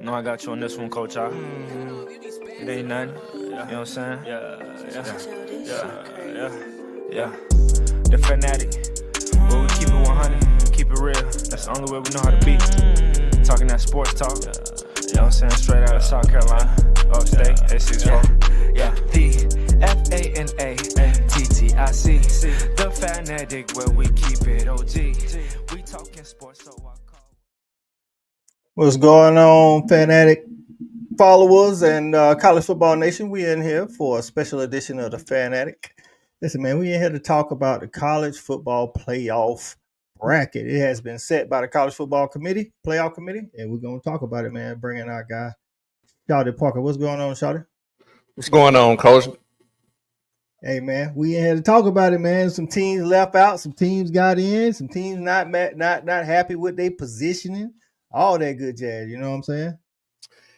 No, I got you on this one, Coach. It ain't nothing. You know what I'm saying? Yeah. The fanatic. Where we keep it 100, keep it real. That's the only way we know how to be. Talking that sports talk. You know what I'm saying? Straight out of South Carolina. Upstate, A64. Yeah. The FANATTIC. The fanatic where we keep it OG. We talking sports, so I call. What's going on, Fanatic followers and College Football Nation? We in here for a special edition of the Fanatic. Listen, man, we in here to talk about the college football playoff bracket. It has been set by the College Football Committee, playoff committee, and we're going to talk about it, man, bringing our guy, Shawty Parker. What's going on, Shawty? What's going on, Coach? Hey, man, we in here to talk about it, man. Some teams left out, some teams got in, some teams not happy with their positioning. All that good jazz, you know what I'm saying?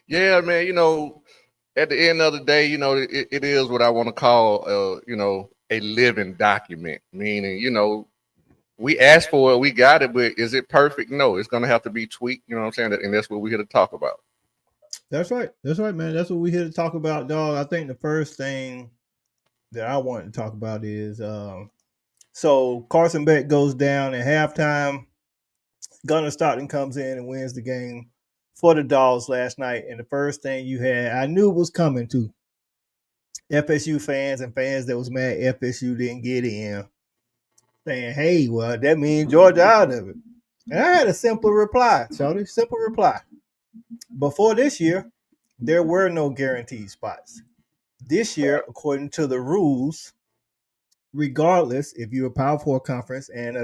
Yeah, man, at the end of the day, it is what I want to call, a living document, meaning, we asked for it, we got it, but is it perfect? No, it's going to have to be tweaked, you know what I'm saying? And that's what we're here to talk about. That's right, man. That's what we're here to talk about, dog. I think the first thing that I want to talk about is, so Carson Beck goes down at halftime. Gunnar Stockton comes in and wins the game for the Dogs last night. And the first thing you had, I knew it was coming to FSU fans and fans that was mad FSU didn't get in, saying, hey, well, that means Georgia out of it. And I had a simple reply, Shawty, simple reply. Before this year, there were no guaranteed spots. This year, according to the rules, regardless if you're a Power 4 conference and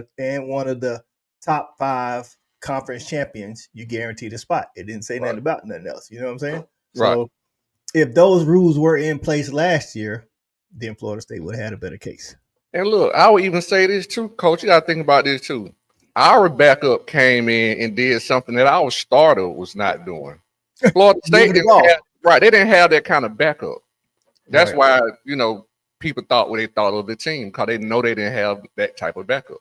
one of the top 5 conference champions, you guaranteed a spot. It didn't say nothing about nothing else. You know what I'm saying? Right. So if those rules were in place last year, then Florida State would have had a better case. And look, I would even say this too, Coach. You got to think about this too. Our backup came in and did something that our starter was not doing. Florida State they didn't have that kind of backup. That's why, people thought what they thought of the team, because they know they didn't have that type of backup.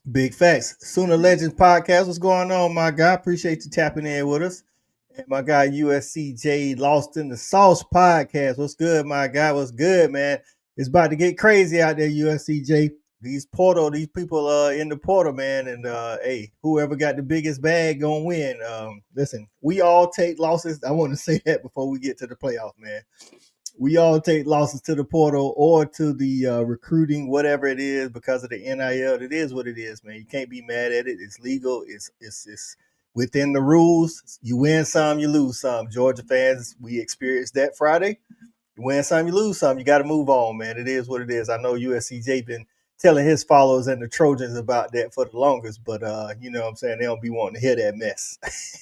Big facts. Sooner Legends podcast. What's going on, my guy? Appreciate you tapping in with us. And my guy USCJ Lost in the Sauce podcast. What's good, my guy? What's good, man? It's about to get crazy out there, USCJ. These people in the portal, man. And hey, whoever got the biggest bag gonna win. Listen, we all take losses. I want to say that before we get to the playoff, man. We all take losses to the portal or to the recruiting, whatever it is, because of the NIL. It is what it is, man. You can't be mad at it. It's legal. It's within the rules. You win some, you lose some. Georgia fans, we experienced that Friday. You win some, you lose some. You got to move on, man. It is what it is. I know USCJ been telling his followers and the Trojans about that for the longest, but you know what I'm saying? They don't be wanting to hear that mess.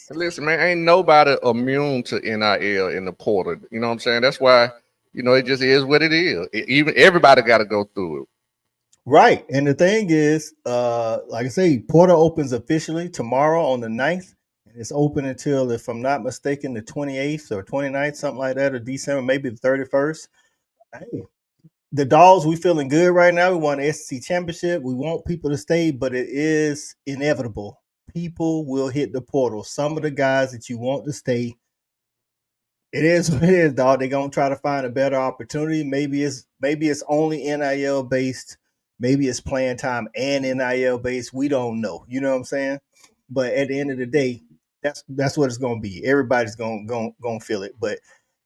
Listen, man, ain't nobody immune to NIL in the portal. You know what I'm saying? That's why, it just is what it is. Everybody got to go through it. Right. And the thing is, like I say, portal opens officially tomorrow on the 9th. And it's open until, if I'm not mistaken, the 28th or 29th, something like that, or December, maybe the 31st. Hey, the Dogs, we feeling good right now. We won the SEC championship. We want people to stay, but it is inevitable. People will hit the portal. Some of the guys that you want to stay, it is what it is, dog. They're gonna try to find a better opportunity. Maybe it's only NIL based. Maybe it's playing time and NIL based. We don't know. You know what I'm saying? But at the end of the day, that's what it's gonna be. Everybody's gonna feel it. But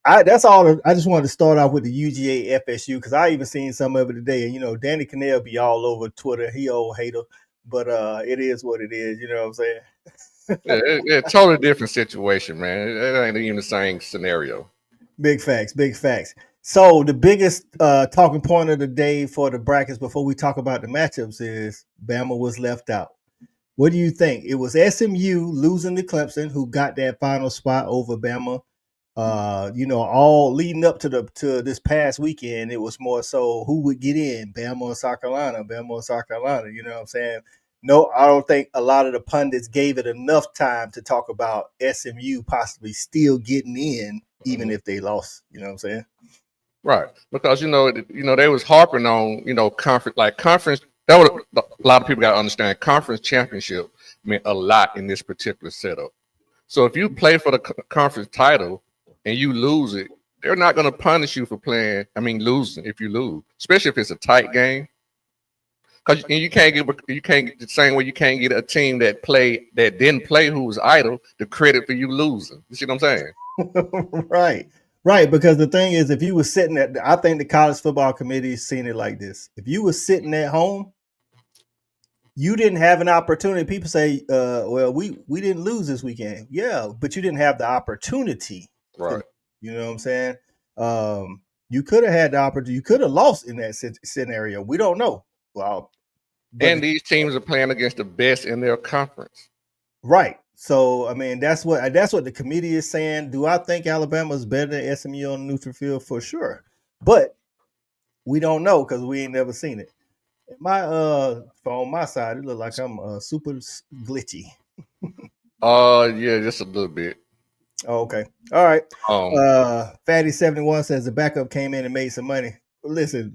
that's all. I just wanted to start off with the UGA FSU because I even seen some of it today. And Danny Cannell be all over Twitter. He old hater, but it is what it is. You know what I'm saying? It's a totally different situation, man. It ain't even the same scenario. Big facts. So the biggest talking point of the day for the brackets before we talk about the matchups is Bama was left out. What do you think? It was SMU losing to Clemson, who got that final spot over Bama. All leading up to this past weekend, it was more so who would get in, Bama or South Carolina. You know what I'm saying? No, I don't think a lot of the pundits gave it enough time to talk about SMU possibly still getting in, even if they lost. You know what I'm saying? Right, because they was harping on conference. That would a lot of people got to understand. Conference championship meant a lot in this particular setup. So if you play for the conference title and you lose it, they're not going to punish you for losing if you lose, especially if it's a tight game. Because you can't get the same way you can't get a team that didn't play who was idle the credit for you losing. You see what I'm saying? Right. Because the thing is, if you were sitting I think the college football committee is seeing it like this. If you were sitting at home, you didn't have an opportunity. People say, well, we didn't lose this weekend. Yeah, but you didn't have the opportunity. Right. You know what I'm saying? You could have had the opportunity. You could have lost in that scenario. We don't know. Well, and these teams are playing against the best in their conference. Right. So, I mean, that's what the committee is saying. Do I think Alabama is better than SMU on the neutral field? For sure. But we don't know because we ain't never seen it. My on my side, it look like I'm super glitchy. Yeah, just a little bit. Oh, okay. All right. Fatty71 says the backup came in and made some money. Listen,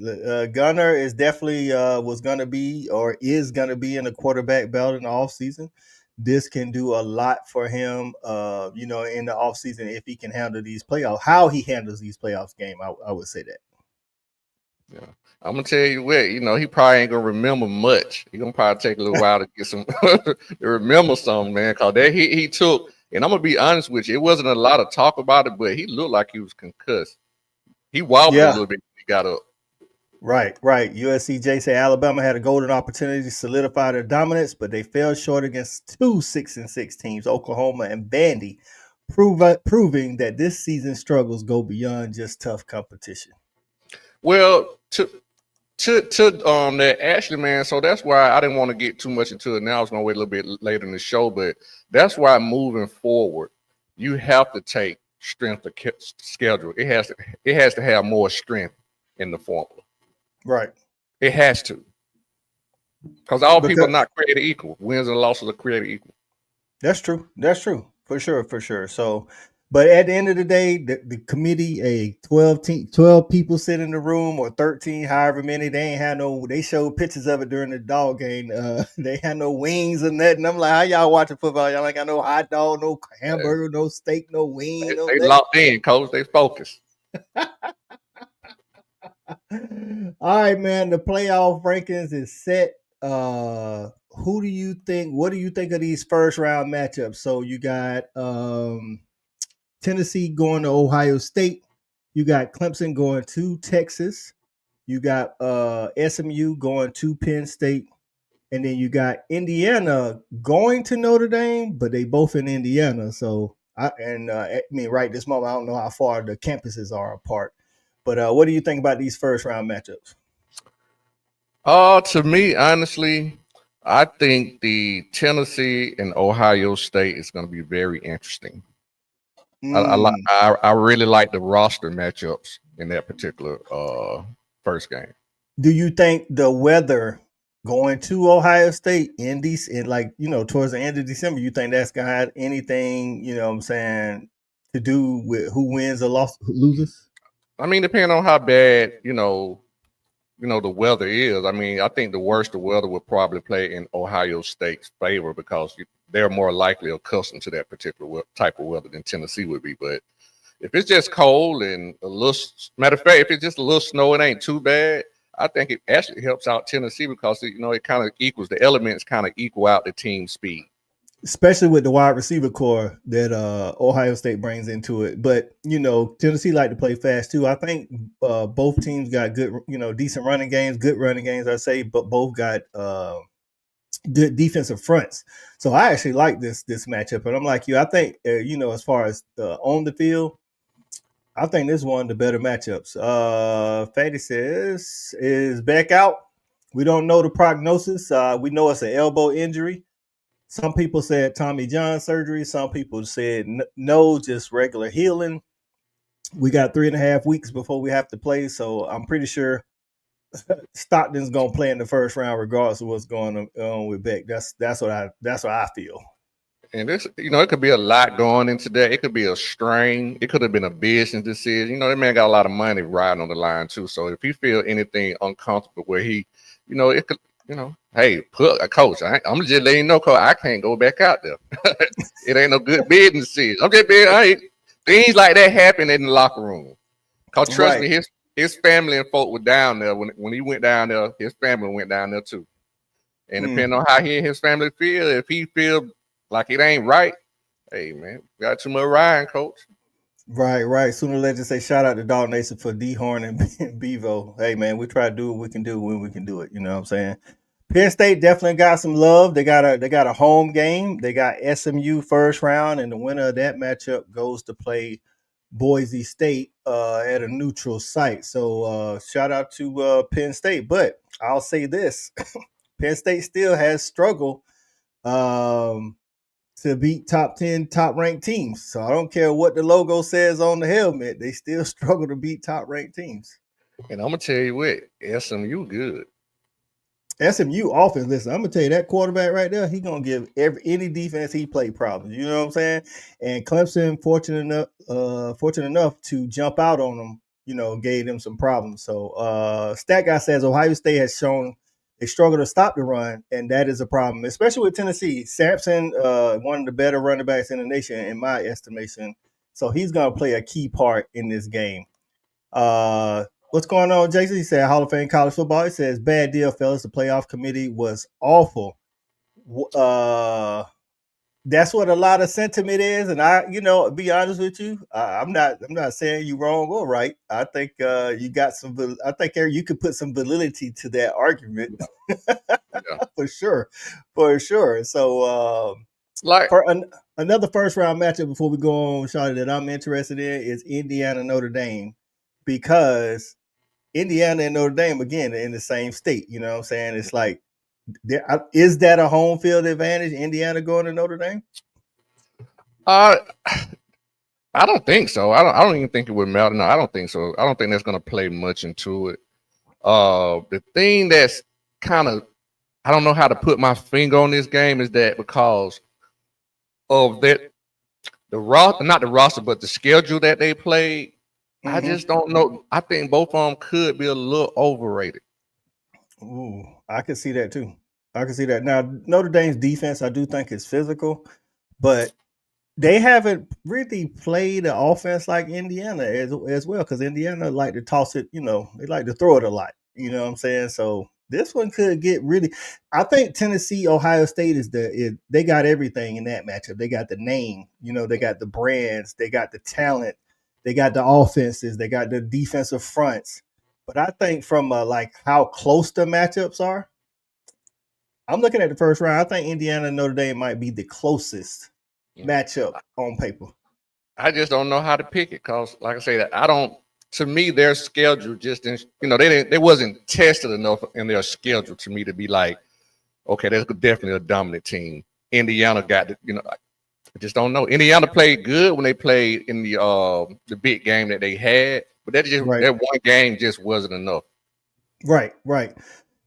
Gunner is definitely was gonna be or is gonna be in the quarterback belt in the offseason. This can do a lot for him, in the offseason if he can handle these playoffs. How he handles these playoffs game, I would say that. Yeah. I'm gonna tell you what, he probably ain't gonna remember much. He gonna probably take a little while to get some to remember something, man. Cause that he took, and I'm gonna be honest with you, it wasn't a lot of talk about it, but he looked like he was concussed. He wobbled a little bit when he got up. Right. USCJ said Alabama had a golden opportunity to solidify their dominance, but they fell short against 2 6-6 teams, Oklahoma and Vandy, proving that this season's struggles go beyond just tough competition. Well, to that Ashley, man, so that's why I didn't want to get too much into it now. I was gonna wait a little bit later in the show, but that's why moving forward, you have to take strength of schedule. It has to have more strength in the formula. Right. It has to. Because people are not created equal. Wins and losses are created equal. That's true. For sure. So, but at the end of the day, the committee, 12 people sit in the room or 13, however many, they showed pictures of it during the dog game. They had no wings or nothing. I'm like, how y'all watching football? Y'all ain't got no hot dog, no hamburger, no steak, no wing. They locked in, coach. They focused. All right, man. The playoff rankings is set. What do you think of these first round matchups? So you got Tennessee going to Ohio State. You got Clemson going to Texas. You got SMU going to Penn State. And then you got Indiana going to Notre Dame, but they both in Indiana. So right this moment, I don't know how far the campuses are apart. But what do you think about these first round matchups? To me, honestly, I think the Tennessee and Ohio State is going to be very interesting. I really like the roster matchups in that particular first game. Do you think the weather going to Ohio State in towards the end of December, you think that's gonna have anything, to do with who wins or loses? I mean, depending on how bad, the weather is. I mean, I think the worst the weather would probably play in Ohio State's favor because they're more likely accustomed to that particular type of weather than Tennessee would be. But if it's just cold and matter of fact, if it's just a little snow, it ain't too bad. I think it actually helps out Tennessee because it kind of equals the elements, kind of equal out the team speed. Especially with the wide receiver core that Ohio State brings into it. But, Tennessee like to play fast too. I think both teams got good, decent running games, good running games, I say, but both got good defensive fronts. So I actually like this matchup. And I'm like you, I think, as far as on the field, I think this is one of the better matchups. Fatty says, is Beck out? We don't know the prognosis. We know it's an elbow injury. Some people said Tommy John surgery. Some people said no, just regular healing. We got 3.5 weeks before we have to play, so I'm pretty sure Stockton's gonna play in the first round, regardless of what's going on with Beck. That's what I feel. And this, it could be a lot going into that. It could be a strain. It could have been a business decision. That man got a lot of money riding on the line too. So if he feel anything uncomfortable, where he, hey, put a coach. I'm just letting you know, coach, I can't go back out there. It ain't no good business decision. I'm just being, things like that happen in the locker room. Cause trust me, his family and folk were down there when he went down there. His family went down there too. And depending on how he and his family feel, if he feel like it ain't right, hey man, got too much riding, coach. Right. Sooner or later, say shout out to Dog Nation for D Horn and Bevo. Hey man, we try to do what we can do when we can do it. You know what I'm saying? Penn State definitely got some love. They got a home game. They got SMU first round, and the winner of that matchup goes to play Boise State at a neutral site. So shout out to Penn State. But I'll say this: Penn State still has struggled to beat top 10, top ranked teams. So I don't care what the logo says on the helmet; they still struggle to beat top ranked teams. And I'm gonna tell you what, SMU good. SMU offense, listen, I'm gonna tell you that quarterback right there, he gonna give any defense he play problems. You know what I'm saying? And Clemson, fortunate enough to jump out on them, gave them some problems. So Stat Guy says Ohio State has shown they struggle to stop the run, and that is a problem, especially with Tennessee. Sampson, one of the better running backs in the nation, in my estimation. So he's gonna play a key part in this game. What's going on, Jason? He said Hall of Fame college football. He says bad deal, fellas. The playoff committee was awful. That's what a lot of sentiment is, and be honest with you, I'm not saying you wrong or right. I think you got some. I think you could put some validity to that argument, for sure. So, another first round matchup before we go on, Shawty, that I'm interested in is Indiana Notre Dame, because Indiana and Notre Dame, again, are in the same state. You know what I'm saying? It's like, is that a home field advantage, Indiana going to Notre Dame? I don't think so. I don't even think it would matter. No, I don't think so. I don't think that's going to play much into it. The thing that's kind of, I don't know how to put my finger on this game, is that because of that, not the roster, but the schedule that they played. I just don't know. I think both of them could be a little overrated. Ooh, I can see that too. I can see that. Now, Notre Dame's defense, I do think is physical, but they haven't really played an offense like Indiana as well, because Indiana like to toss it, they like to throw it a lot. You know what I'm saying? So this one could get really. I think Tennessee, Ohio State they got everything in that matchup. They got the name, they got the brands, they got the talent. They got the offenses, they got the defensive fronts. But I think from like how close the matchups are, I'm looking at the first round. I think Indiana and Notre Dame might be the closest matchup on paper. I just don't know how to pick it, because, like I say, to me, their schedule just didn't, they wasn't tested enough in their schedule to me to be like, okay, that's definitely a dominant team. Indiana got it, I just don't know. Indiana played good when they played in the big game that they had, but that one game just wasn't enough. Right.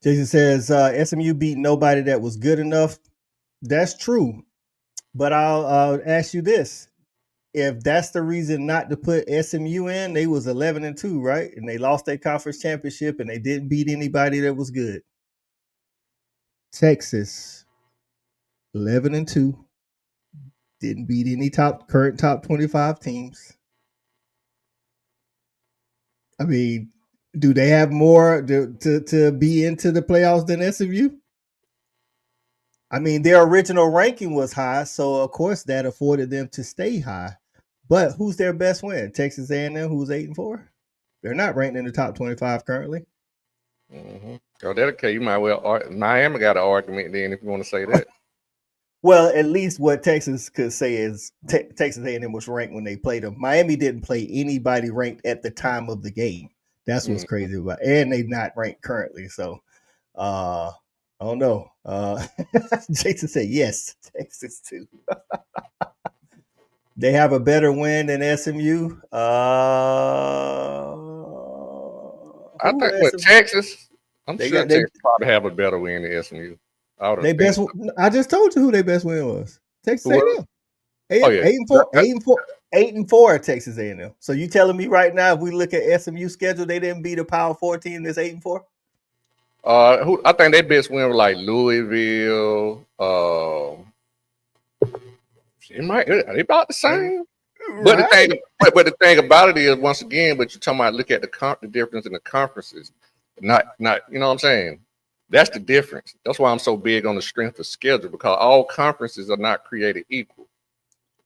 Jason says SMU beat nobody that was good enough. That's true, but I'll ask you this: if that's the reason not to put SMU in, they was 11-2, right? And they lost their conference championship, and they didn't beat anybody that was good. Texas, 11-2. Didn't beat any current top 25 teams. I mean, do they have more to be into the playoffs than SMU? I mean, their original ranking was high, so of course that afforded them to stay high. But who's their best win? Texas A&M, who's 8-4. They're not ranked in the top 25 currently. Oh, okay. You might well. Miami got an argument then, if you want to say that. Well, at least what Texas could say is Texas A&M was ranked when they played them. Miami didn't play anybody ranked at the time of the game. That's what's crazy about it. And they're not ranked currently. So, I don't know. Jason said, yes, Texas too. They have a better win than SMU. I think with Texas, I'm sure Texas probably have a better win than SMU. I just told you who their best win was. Texas A&M. 8-4 Texas A&M. So you telling me right now, if we look at SMU schedule, they didn't beat a Power 14 this 8-4? Who I think they best win were like Louisville. Are they about the same? But the Right. thing, but the thing about it is, once again, but you're talking about look at the difference in the conferences, not you know what I'm saying. That's the difference. That's why I'm so big on the strength of schedule because all conferences are not created equal.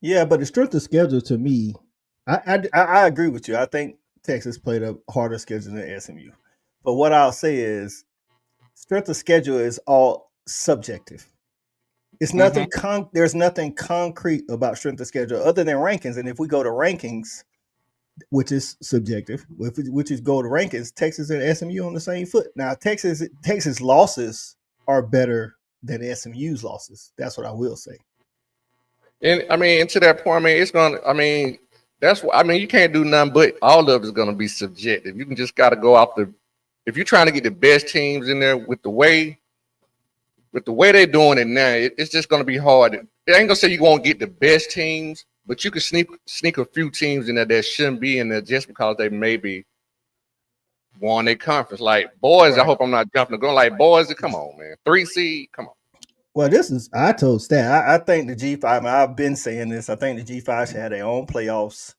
Yeah, but the strength of schedule to me, I agree with you. I think Texas played a harder schedule than SMU. But what I'll say is strength of schedule is all subjective. It's Mm-hmm. nothing there's nothing concrete about strength of schedule other than rankings. And if we go to rankings, which is subjective, which is go to rankings, Texas and SMU on the same foot. Now Texas losses are better than SMU's losses. That's what I will say. And I mean, and to that point, I mean, it's gonna. I mean, that's what I mean. You can't do nothing, but all of it's gonna be subjective. You can just got to go off the. If you're trying to get the best teams in there with the way they're doing it now, it's just gonna be hard. It ain't gonna say you won't get the best teams, but you can sneak a few teams in there that shouldn't be in there just because they maybe won their conference. Like boys, I Right. hope I'm not jumping the gun. Like boys, come on, man, 3 seed, come on. Well, I told Stan, I think the G5, I've been saying this, I think the G5 should have their own playoffs.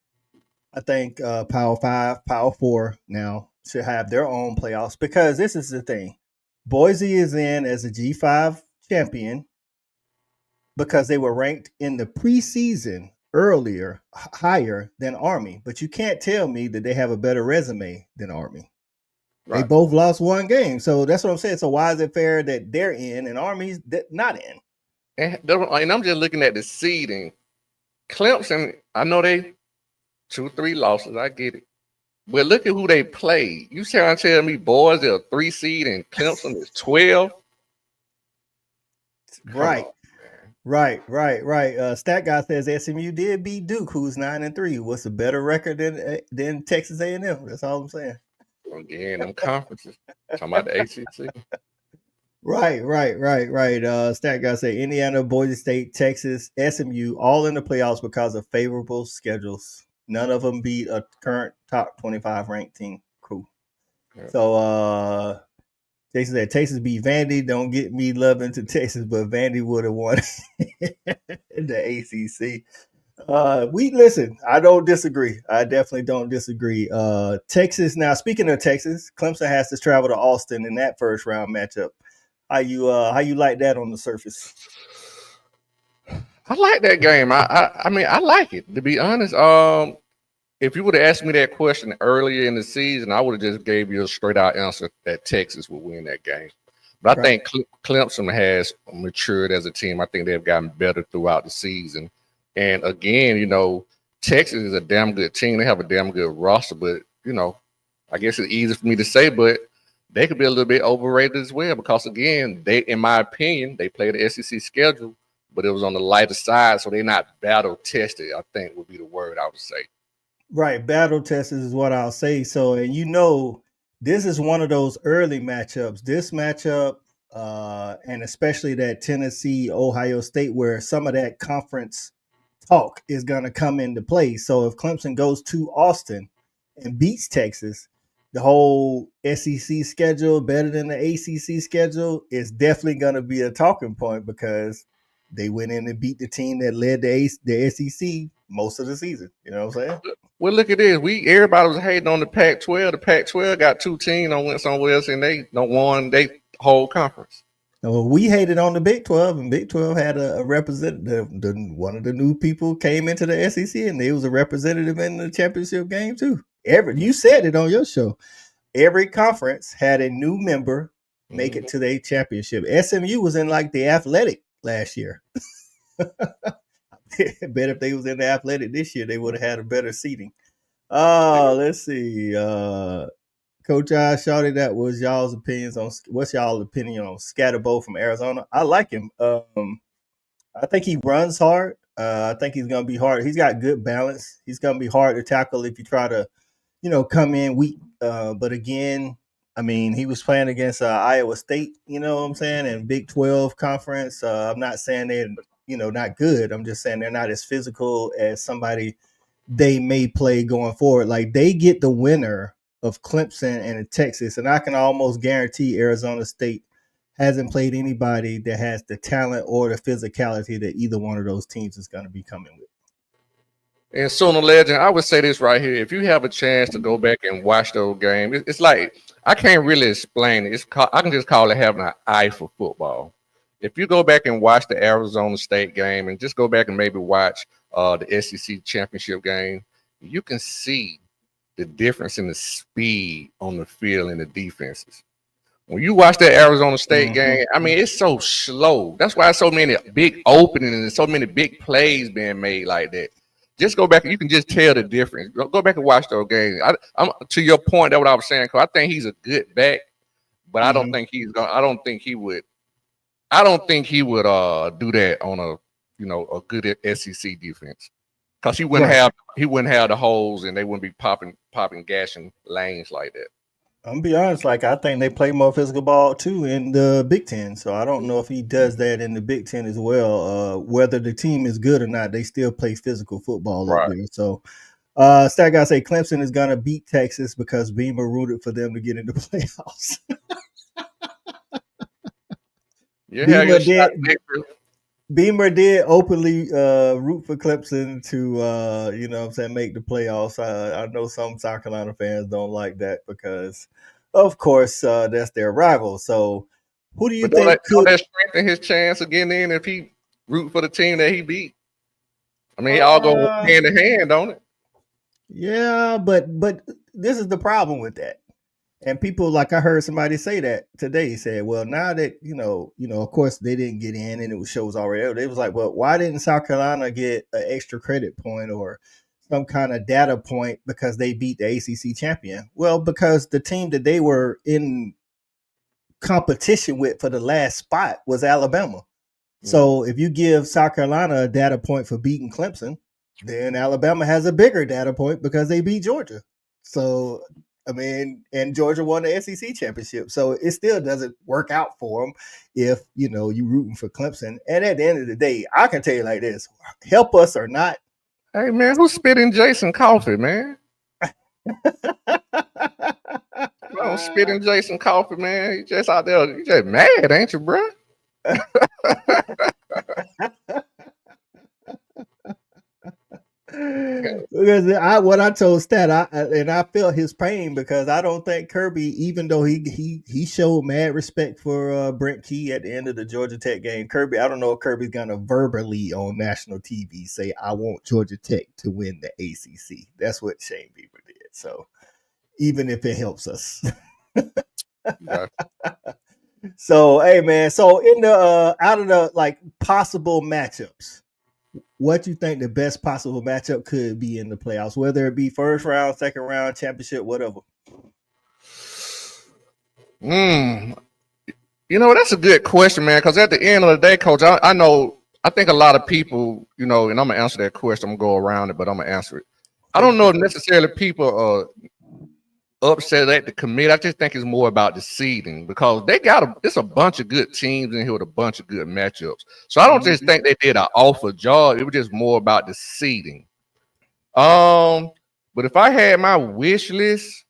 I think Power 5, Power 4 now should have their own playoffs because this is the thing. Boise is in as a G5 champion because they were ranked in the preseason earlier, higher than Army. But you can't tell me that they have a better resume than Army. Right. They both lost one game. So that's what I'm saying. So why is it fair that they're in and Army's not in? And I'm just looking at the seeding. Clemson, I know they 2-3 losses. I get it. But look at who they played. You trying to tell me boys they're 3 seed and Clemson is 12? Right. Right. Stat guy says SMU did beat Duke, who's 9-3. What's a better record than Texas A&M? That's all I'm saying. Again, them conferences. Talking about the ACC. Right. Stat guy say Indiana, Boise State, Texas, SMU, all in the playoffs because of favorable schedules. None of them beat a current top 25 ranked team. Cool. Yeah. So Jason said Texas beat Vandy. Don't get me loving to Texas, but Vandy would have won the ACC. We listen. I don't disagree. I definitely don't disagree. Texas. Now, speaking of Texas, Clemson has to travel to Austin in that first round matchup. How you like that on the surface? I like that game. I mean, I like it, to be honest. If you would have asked me that question earlier in the season, I would have just gave you a straight out answer that Texas would win that game. But I think Clemson has matured as a team. I think they've gotten better throughout the season. And again, you know, Texas is a damn good team. They have a damn good roster, but you know, I guess it's easy for me to say, but they could be a little bit overrated as well because again, they, in my opinion, they played the SEC schedule, but it was on the lighter side, so they're not battle tested. I think would be the word I would say. Right, battle tested is what I'll say. So, and you know, this is one of those early matchups. This matchup, and especially that Tennessee Ohio State, where some of that conference talk is going to come into play. So, if Clemson goes to Austin and beats Texas, the whole SEC schedule better than the ACC schedule is definitely going to be a talking point because they went in and beat the team that led the SEC most of the season. You know what I'm saying? Well, look at this. Everybody was hating on the Pac-12. The Pac-12 got 2 teams and went somewhere else, and they don't won their whole conference. Well, we hated on the Big 12, and Big 12 had a representative. One of the new people came into the SEC, and they was a representative in the championship game too. You said it on your show. Every conference had a new member make it to their championship. SMU was in like the Athletic last year. I bet if they was in the Athletic this year, they would have had a better seating. Let's see. Coach I shouted that was y'all's opinions on what's y'all's opinion on Scatterbo from Arizona. I like him. I think he runs hard. I think he's gonna be hard. He's got good balance. He's gonna be hard to tackle if you try to, come in weak. But again, I mean, he was playing against Iowa State, you know what I'm saying, and Big 12 conference. I'm not saying they're, not good. I'm just saying they're not as physical as somebody they may play going forward. Like they get the winner of Clemson and Texas, and I can almost guarantee Arizona State hasn't played anybody that has the talent or the physicality that either one of those teams is going to be coming with. And Sooner Legend, I would say this right here. If you have a chance to go back and watch those games, it's like, I can't really explain it. I can just call it having an eye for football. If you go back and watch the Arizona State game and just go back and maybe watch the SEC championship game, you can see the difference in the speed on the field and the defenses. When you watch that Arizona State game, I mean, it's so slow. That's why so many big openings and so many big plays being made like that. Just go back and you can just tell the difference. Go back and watch those games. I'm to your point. That's what I was saying. Cause I think he's a good back, but I don't think he's gonna. I don't think he would do that on a good SEC defense. Cause he wouldn't have the holes and they wouldn't be popping, gashing lanes like that. I'm gonna be honest, like I think they play more physical ball too in the Big Ten. So I don't know if he does that in the Big Ten as well. Whether the team is good or not, they still play physical football up there. So Stat Guy say Clemson is gonna beat Texas because Beamer rooted for them to get into playoffs. Beamer did openly root for Clemson to make the playoffs. I know some South Carolina fans don't like that because, of course, that's their rival. So, who do you think could that strengthen his chance of getting in if he root for the team that he beat? I mean, all go hand in hand, don't it? Yeah, but this is the problem with that. And people, like I heard somebody say that today, said, well, now that, of course they didn't get in and it shows already. They was like, well, why didn't South Carolina get an extra credit point or some kind of data point because they beat the ACC champion? Well, because the team that they were in competition with for the last spot was Alabama. Mm-hmm. So if you give South Carolina a data point for beating Clemson, then Alabama has a bigger data point because they beat Georgia. So and Georgia won the SEC championship. So it still doesn't work out for them if, you're rooting for Clemson. And at the end of the day, I can tell you like this, help us or not. Hey, man, who's spitting Jason Coffee, man? Don't spit in Jason Coffee, man. You just out there, you just mad, ain't you, bro? Because what I told Stat, I felt his pain because I don't think Kirby, even though he showed mad respect for Brent Key at the end of the Georgia Tech game. Kirby, I don't know if Kirby's gonna verbally on national TV say, I want Georgia Tech to win the ACC. That's what Shane Beaver did. So even if it helps us. Yeah. So hey man, so in the out of the possible matchups, what you think the best possible matchup could be in the playoffs, whether it be first round, second round, championship, whatever? That's a good question, man, because at the end of the day, Coach, I think a lot of people, and I'm going to answer that question. I'm going to go around it, but I'm going to answer it. I don't know if necessarily people are upset at the committee. I just think it's more about the seeding because it's a bunch of good teams in here with a bunch of good matchups. So I don't just think they did an awful job. It was just more about the seeding. But if I had my wish list,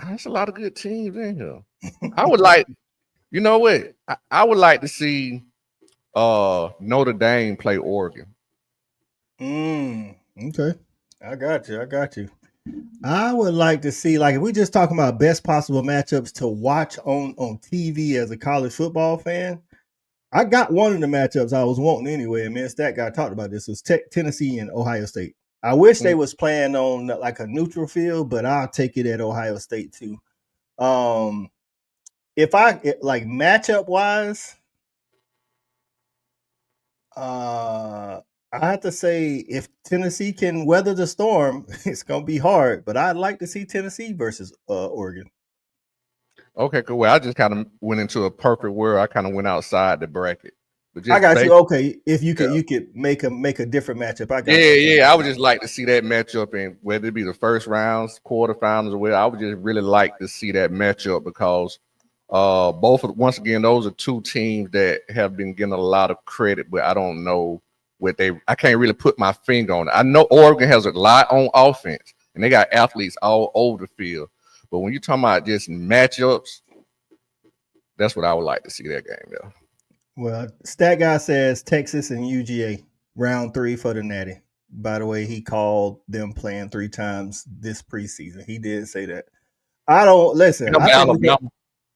there's a lot of good teams in here. I would like, I would like to see Notre Dame play Oregon. Okay. I got you. I would like to see, if we just talking about best possible matchups to watch on TV as a college football fan, I got one of the matchups I was wanting anyway. And me and Stat Guy talked about this. It was Tennessee and Ohio State. I wish they was playing on a neutral field, but I'll take it at Ohio State too. If I matchup wise, I have to say if Tennessee can weather the storm, it's gonna be hard. But I'd like to see Tennessee versus Oregon. Okay, cool. Well, I just kind of went into a perfect world. I kind of went outside the bracket. I got you. Okay, if you could make a different matchup. I got you. Yeah. I would just like to see that matchup, and whether it be the first rounds, quarterfinals, or whatever, I would just really like to see that matchup because once again, those are two teams that have been getting a lot of credit, but I don't know I can't really put my finger on it. I know Oregon has a lot on offense and they got athletes all over the field. But when you're talking about just matchups, that's what I would like to see that game, though. Well, Stat Guy says Texas and UGA round 3 for the Natty. By the way, he called them playing 3 times this preseason. He did say that. I don't listen.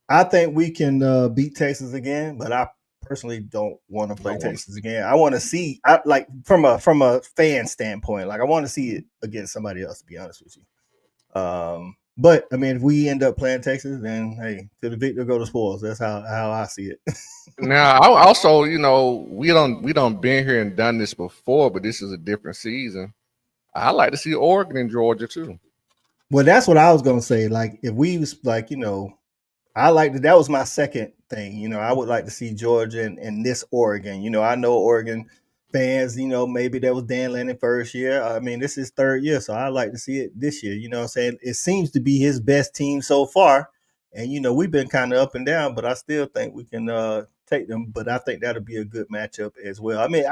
I think we can beat Texas again, but I personally don't want to play Texas again. I want to see, like from a fan standpoint, like I want to see it against somebody else. To be honest with you, but I mean, if we end up playing Texas, then hey, to the victor go the spoils. That's how I see it. Now, I also, we don't been here and done this before, but this is a different season. I like to see Oregon and Georgia too. Well, that's what I was gonna say. Like, if we was like, I like that was my second thing. I would like to see Georgia and this Oregon. I know Oregon fans, maybe that was Dan Lanning first year. I mean, this is third year, so I like to see it this year. I'm saying? It seems to be his best team so far. And we've been kind of up and down, but I still think we can take them. But I think that'll be a good matchup as well. I mean,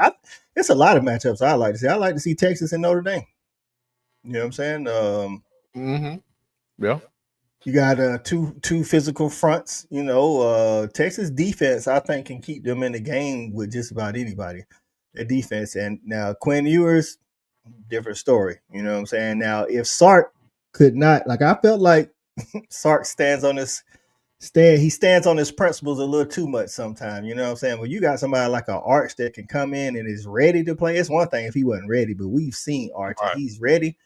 it's a lot of matchups I like to see. I like to see Texas and Notre Dame. You know what I'm saying? Yeah. You got two physical fronts. Texas defense, I think, can keep them in the game with just about anybody. Their defense. And now Quinn Ewers, different story. You know what I'm saying? Now, if Sark could not, like I felt like Sark stands on his principles a little too much sometimes. You know what I'm saying? When you got somebody like an Arch that can come in and is ready to play, it's one thing if he wasn't ready, but we've seen Arch, right. He's ready.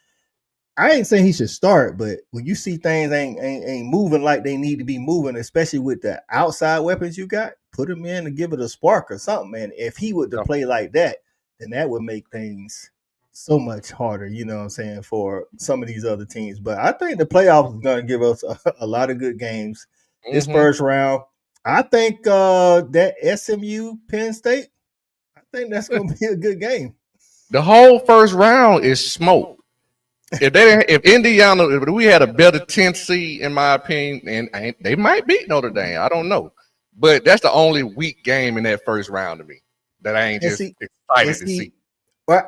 I ain't saying he should start, but when you see things ain't moving like they need to be moving, especially with the outside weapons you got, put him in to give it a spark or something. And if he were to play like that, then that would make things so much harder, you know what I'm saying, for some of these other teams. But I think the playoffs is going to give us a lot of good games. This first round, I think that SMU Penn State, I think that's going to be a good game. The whole first round is smoke. If we had a better 10th seed, in my opinion, and they might beat Notre Dame. I don't know. But that's the only weak game in that first round to me that I ain't excited to see. Well,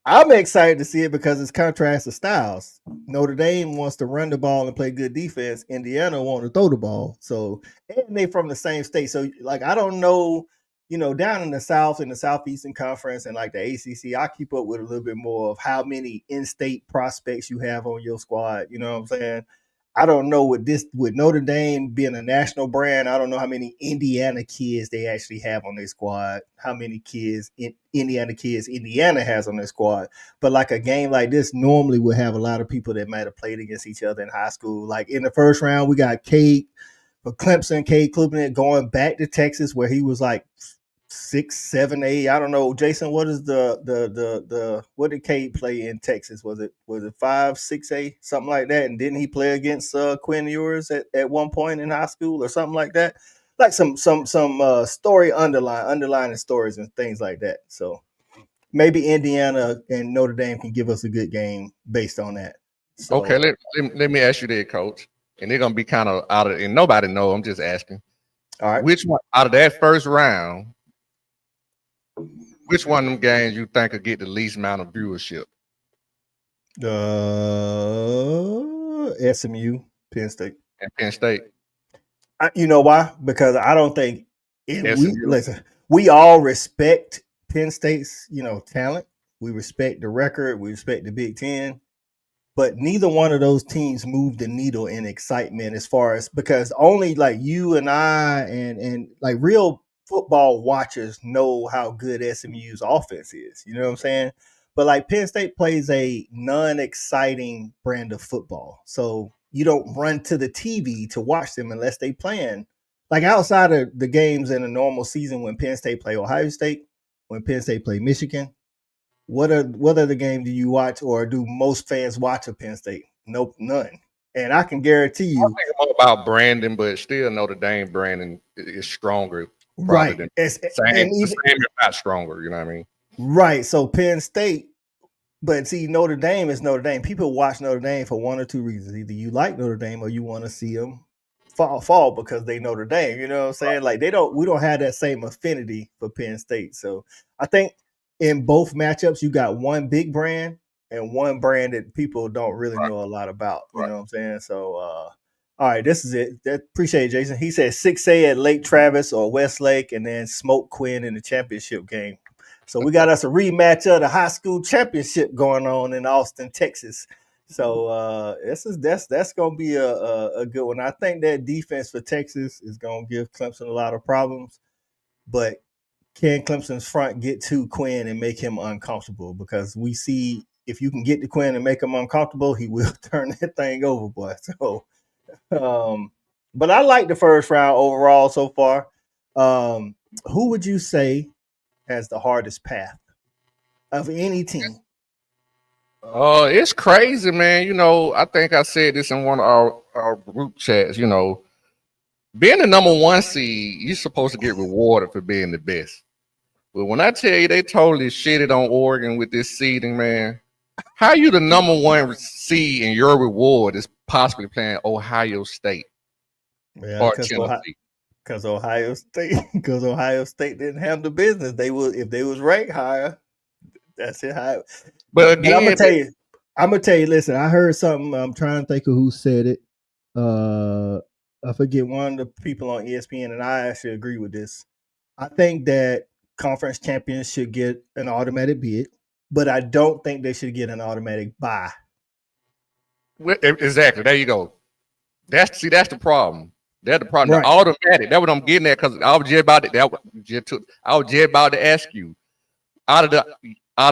I'm excited to see it because it's contrast of styles. Notre Dame wants to run the ball and play good defense. Indiana wants to throw the ball. So, and they from the same state. So, like, I don't know, down in the South, in the Southeastern Conference and like the ACC, I keep up with a little bit more of how many in-state prospects you have on your squad. You know what I'm saying? I don't know with Notre Dame being a national brand, I don't know how many Indiana kids they actually have on their squad, how many kids Indiana has on their squad. But like a game like this normally would have a lot of people that might have played against each other in high school. Like in the first round, we got Cade Klubnik going back to Texas where he was like 6, 7, 8. I don't know. Jason, what is the what did Cade play in Texas? Was it 5, 6, 8, something like that? And didn't he play against Quinn Ewers at one point in high school or something like that? Like some story underlining stories and things like that. So maybe Indiana and Notre Dame can give us a good game based on that. So, okay, let me ask you that, Coach. And they're gonna be kind of out of, and nobody know. I'm just asking. All right, which one out of that first round? Which one of them games you think could get the least amount of viewership? SMU, Penn State. And Penn State. You know why? Because I don't think we all respect Penn State's, talent. We respect the record. We respect the Big Ten. But neither one of those teams moved the needle in excitement as far as because only like you and I and like real football watchers know how good SMU's offense is. You know what I'm saying? But like Penn State plays a non-exciting brand of football. So you don't run to the TV to watch them unless they playing. Like outside of the games in a normal season when Penn State play Ohio State, when Penn State play Michigan, what other game do you watch or do most fans watch of Penn State? Nope, none. And I can guarantee you. I think more about branding, but still Notre Dame branding is stronger. Right. Same if not stronger, you know what I mean? Right. So Penn State, but see, Notre Dame is Notre Dame. People watch Notre Dame for one or two reasons. Either you like Notre Dame or you want to see them fall because they Notre Dame. You know what I'm saying? Like we don't have that same affinity for Penn State. So I think in both matchups, you got one big brand and one brand that people don't really know a lot about. You know what I'm saying? So, all right, this is it. Appreciate it, Jason. He said 6A at Lake Travis or Westlake, and then Smoke Quinn in the championship game. So we got us a rematch of the high school championship going on in Austin, Texas. So that's gonna be a good one. I think that defense for Texas is gonna give Clemson a lot of problems, but can Clemson's front get to Quinn and make him uncomfortable? Because we see if you can get to Quinn and make him uncomfortable, he will turn that thing over, boy. So, but I like the first round overall so far. Who would you say has the hardest path of any team? It's crazy, man. You know, I think I said this in one of our group chats. You know, being the number one seed, you're supposed to get rewarded for being the best. But when I tell you they totally shitted on Oregon with this seeding, man, how you the number one seed and your reward is possibly playing Ohio State or Tennessee? Because Ohio State didn't have the business. They would if they was ranked higher. That's it. But again, I'm gonna tell you. Listen, I heard something. I'm trying to think of who said it. I forget one of the people on ESPN, and I actually agree with this. I think that conference champions should get an automatic bid, but I don't think they should get an automatic bye. Exactly. There you go. That's the problem. That's the problem. Right. The automatic. That's what I'm getting at because I was just about it. I was just about to ask you. Out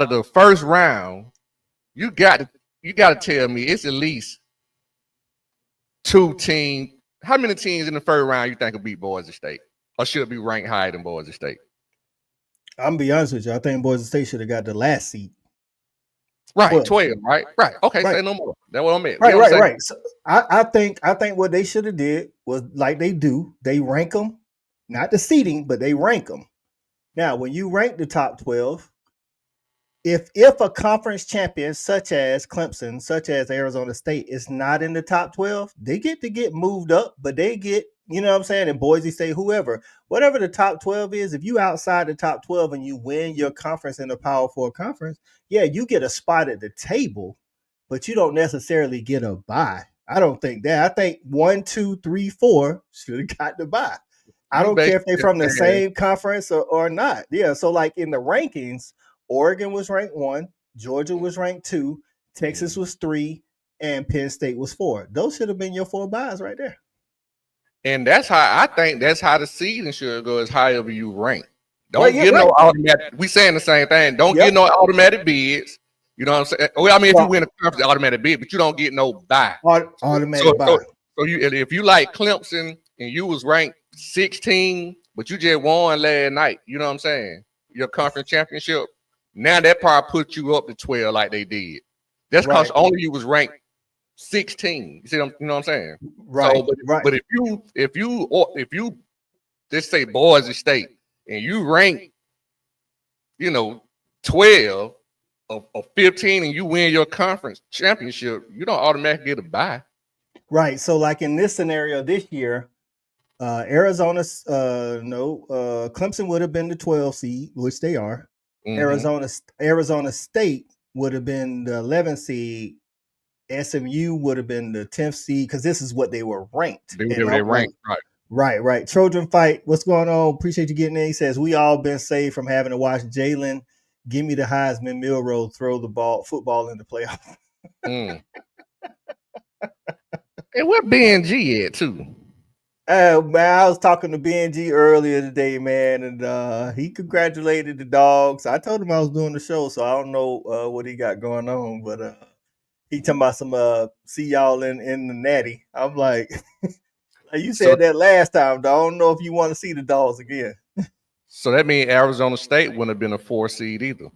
of the first round, you got to tell me it's at least 2 teams. How many teams in the first round you think will beat Boise State or should be ranked higher than Boise State? I'm gonna be honest with you. I think Boise State should have got the last seed. Right, 12, right? Okay, right. Say no more. That's what I meant. Right. So I think what they should have did was like they do. They rank them, not the seeding, but they rank them. Now, when you rank the top 12, if a conference champion such as Clemson, such as Arizona State is not in the top 12, they get moved up, but they get, you know what I'm saying, and Boise State, whatever the top 12 is, if you outside the top 12 and you win your conference in the Power 4 conference, yeah, you get a spot at the table, but you don't necessarily get a bye. I don't think that. I think 1, 2, 3, 4 should have got the bye. I don't care if they're from the same conference or not. Yeah, so like in the rankings, Oregon was ranked 1, Georgia was ranked 2, Texas was 3, and Penn State was 4. Those should have been your 4 byes right there. And that's how the seeding should go, is however you rank. Don't get no automatic. We saying the same thing. Don't get no automatic bids. You know what I'm saying? Well, I mean, if you win a conference, automatic bid, but you don't get no bye. Automatic bye. So if you like Clemson and you was ranked 16, but you just won last night, you know what I'm saying? Your conference championship. Now that probably put you up to 12 like they did. That's because only you was ranked 16. You know what I'm saying? Right. So, but if you just say Boise State and you rank, 12 or 15 and you win your conference championship, you don't automatically get a bye. Right. So like in this scenario this year, Clemson would have been the 12 seed, which they are. Mm-hmm. Arizona State would have been the 11th seed. SMU would have been the 10th seed because this is what they were ranked. They ranked, right. Right. Trojan Fight, what's going on? Appreciate you getting in. He says, we all been saved from having to watch Jalen give me the Heisman Milroe throw the football in the playoff. And where BNG at too? Man, I was talking to BNG earlier today, man, and he congratulated the Dogs. I told him I was doing the show, so I don't know what he got going on, but he talking about some see y'all in the Natty. I'm like, you said that last time, though. I don't know if you want to see the Dogs again. So that means Arizona State wouldn't have been a 4 seed either.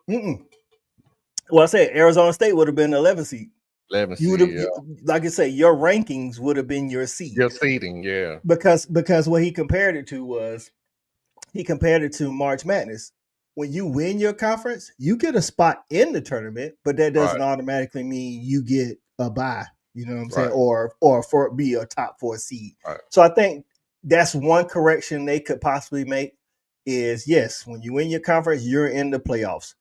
Well, I said Arizona State would have been 11 seed. 11 you would have, like I say, your rankings would have been your seed. Your seeding, yeah. Because what he compared it to March Madness. When you win your conference, you get a spot in the tournament, but that doesn't automatically mean you get a bye. You know what I'm saying? Or for be a top 4 seed. Right. So I think that's one correction they could possibly make. is yes, when you win your conference, you're in the playoffs.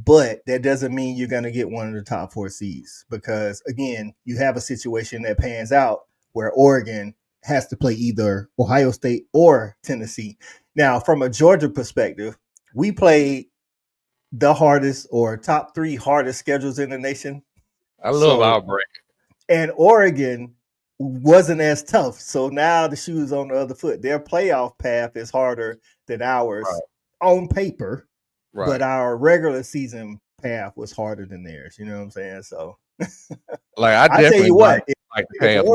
But that doesn't mean you're going to get one of the top 4 seeds because, again, you have a situation that pans out where Oregon has to play either Ohio State or Tennessee. Now, from a Georgia perspective, we played the hardest or top 3 hardest schedules in the nation. I love our break. And Oregon wasn't as tough. So now the shoe's on the other foot. Their playoff path is harder than ours on paper. Right. But our regular season path was harder than theirs. You know what I'm saying? So, like I tell you what, if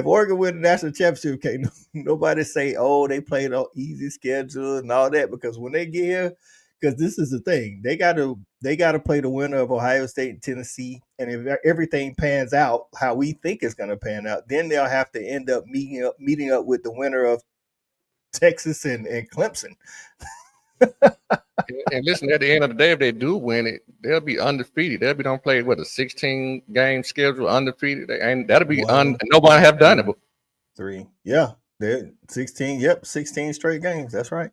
Oregon win the national championship, okay, nobody say, "Oh, they played an easy schedule and all that," because when they get here, because this is the thing, they got to play the winner of Ohio State and Tennessee, and if everything pans out how we think it's going to pan out, then they'll have to end up meeting up with the winner of Texas and Clemson. And listen, at the end of the day, if they do win it, they'll be undefeated. They'll be don't play a 16-game schedule undefeated, and that'll be nobody have done it before. 3, yeah, they're 16. Yep, 16 straight games. That's right.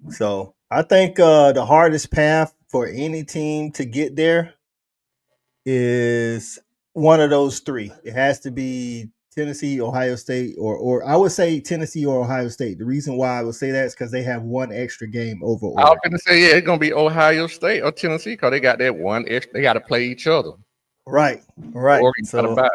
So I think the hardest path for any team to get there is one of those 3. It has to be Tennessee, Ohio State, or I would say Tennessee or Ohio State. The reason why I would say that is because they have one extra game over Oregon. I was going to say, it's going to be Ohio State or Tennessee because they got that one extra. They got to play each other. Right. Oregon got to bye.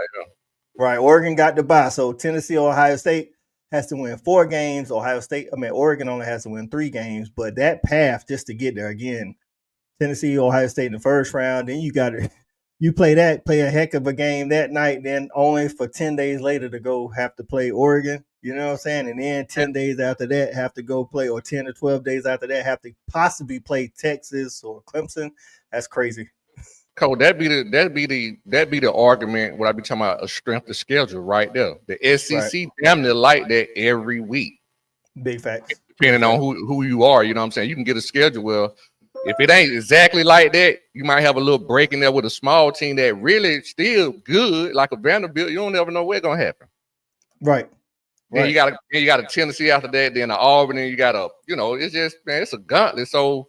Right. Oregon got to bye. So Tennessee or Ohio State has to win 4 games. Oregon only has to win 3 games. But that path just to get there, again, Tennessee, Ohio State in the first round, then you got to – you play a heck of a game that night, then only for 10 days later to go have to play Oregon, you know what I'm saying? And then 10 days after that have to go play, or 10 or 12 days after that have to possibly play Texas or Clemson. That's crazy. Cole, that'd be the argument when I be talking about a strength of schedule right there. The SEC damn near like that every week. Big facts. Depending on who you are, you know what I'm saying? You can get a schedule where if it ain't exactly like that, you might have a little break in there with a small team that really still good, like a Vanderbilt. You don't never know what's gonna happen. Right. Then you got a Tennessee after that, then an Auburn, and you got it's just, man, it's a gauntlet. So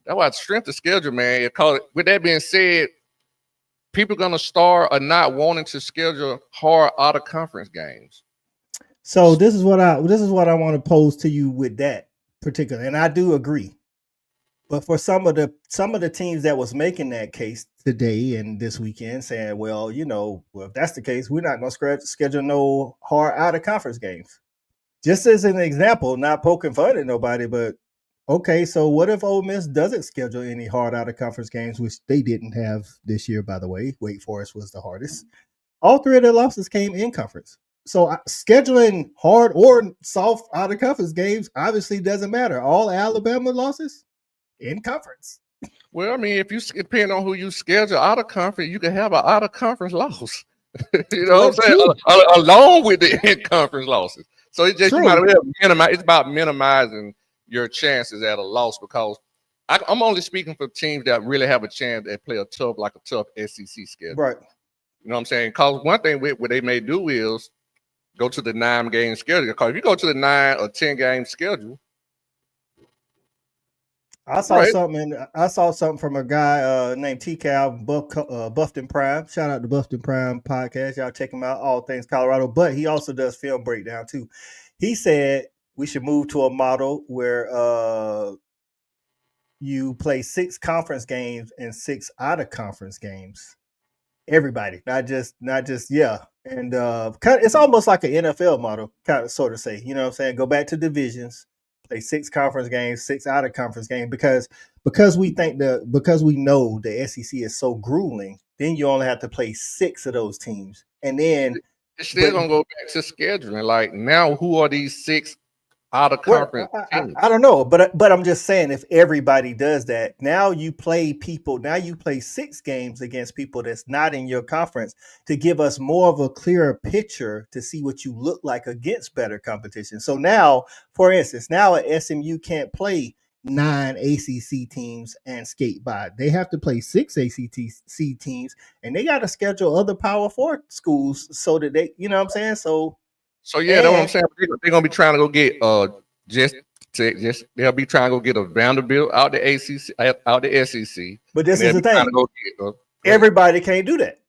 that's why strength of schedule, man. With that being said, people gonna start or not wanting to schedule hard out of conference games. So this is what I want to pose to you with that particular, and I do agree. But for some of the teams that was making that case today and this weekend, saying, well, if that's the case, we're not going to schedule no hard out of conference games. Just as an example, not poking fun at nobody, but okay, so what if Ole Miss doesn't schedule any hard out of conference games, which they didn't have this year, by the way. Wake Forest was the hardest. All 3 of their losses came in conference. So scheduling hard or soft out of conference games obviously doesn't matter. All Alabama losses in conference. Well, I mean, if you depend on who you schedule out of conference, you can have an out of conference loss. You know what I'm saying? Along with the in conference losses. So it's just you might well minimize. It's about minimizing your chances at a loss because I'm only speaking for teams that really have a chance that play a tough SEC schedule. Right. You know what I'm saying? Because one thing what they may do is go to the 9-game schedule. Because if you go to the 9 or 10-game schedule, I saw something from a guy named T-Cal, Buffton Prime. Shout out to Buffton Prime podcast. Y'all check him out, all things Colorado. But he also does film breakdown too. He said we should move to a model where you play 6 conference games and 6 out of conference games. Everybody, not just yeah. And it's almost like an NFL model, kind of sort of say, you know what I'm saying? Go back to divisions. Play 6 conference games, 6 out of conference games because we know the SEC is so grueling. Then you only have to play 6 of those teams, and then it's still gonna go back to scheduling. Like now, who are these 6 out of conference teams? I don't know, but I'm just saying if everybody does that, now you play 6 games against people that's not in your conference to give us more of a clearer picture to see what you look like against better competition. So now, for instance, at SMU can't play 9 ACC teams and skate by. They have to play 6 ACC teams, and they got to schedule other Power 4 schools so that they, you know what I'm saying? So yeah, that's what I'm saying. They're gonna be trying to go get just They'll be trying to go get a Vanderbilt out the ACC, out the SEC. But this is the thing. Everybody can't do that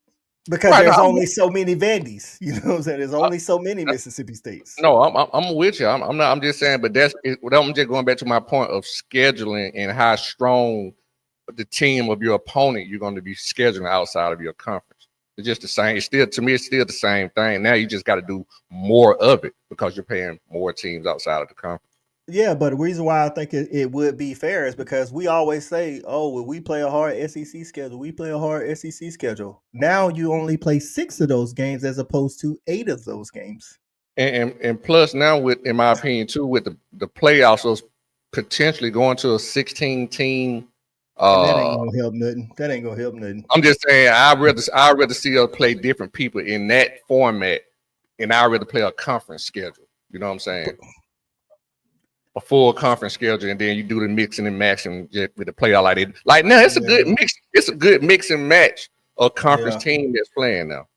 because there's only so many Vandies. You know what I'm saying? There's only so many Mississippi States. No, I'm with you. I'm not. I'm just saying. But I'm just going back to my point of scheduling and how strong the team of your opponent you're going to be scheduling outside of your conference. It's just the same. To me, it's still the same thing. Now you just got to do more of it because you're paying more teams outside of the conference. Yeah, but the reason why I think it would be fair is because we always say, oh, well, we play a hard SEC schedule. We play a hard SEC schedule. Now you only play 6 of those games as opposed to 8 of those games. And plus now, in my opinion, too, with the playoffs, those potentially going to a 16-team. That ain't gonna help nothing. That ain't gonna help nothing. I'm just saying, I'd rather see us play different people in that format, and I'd rather play a conference schedule. You know what I'm saying? A full conference schedule, and then you do the mixing and matching with the playoff like it. Like now, it's a good mix. It's a good mix and match of conference team that's playing now.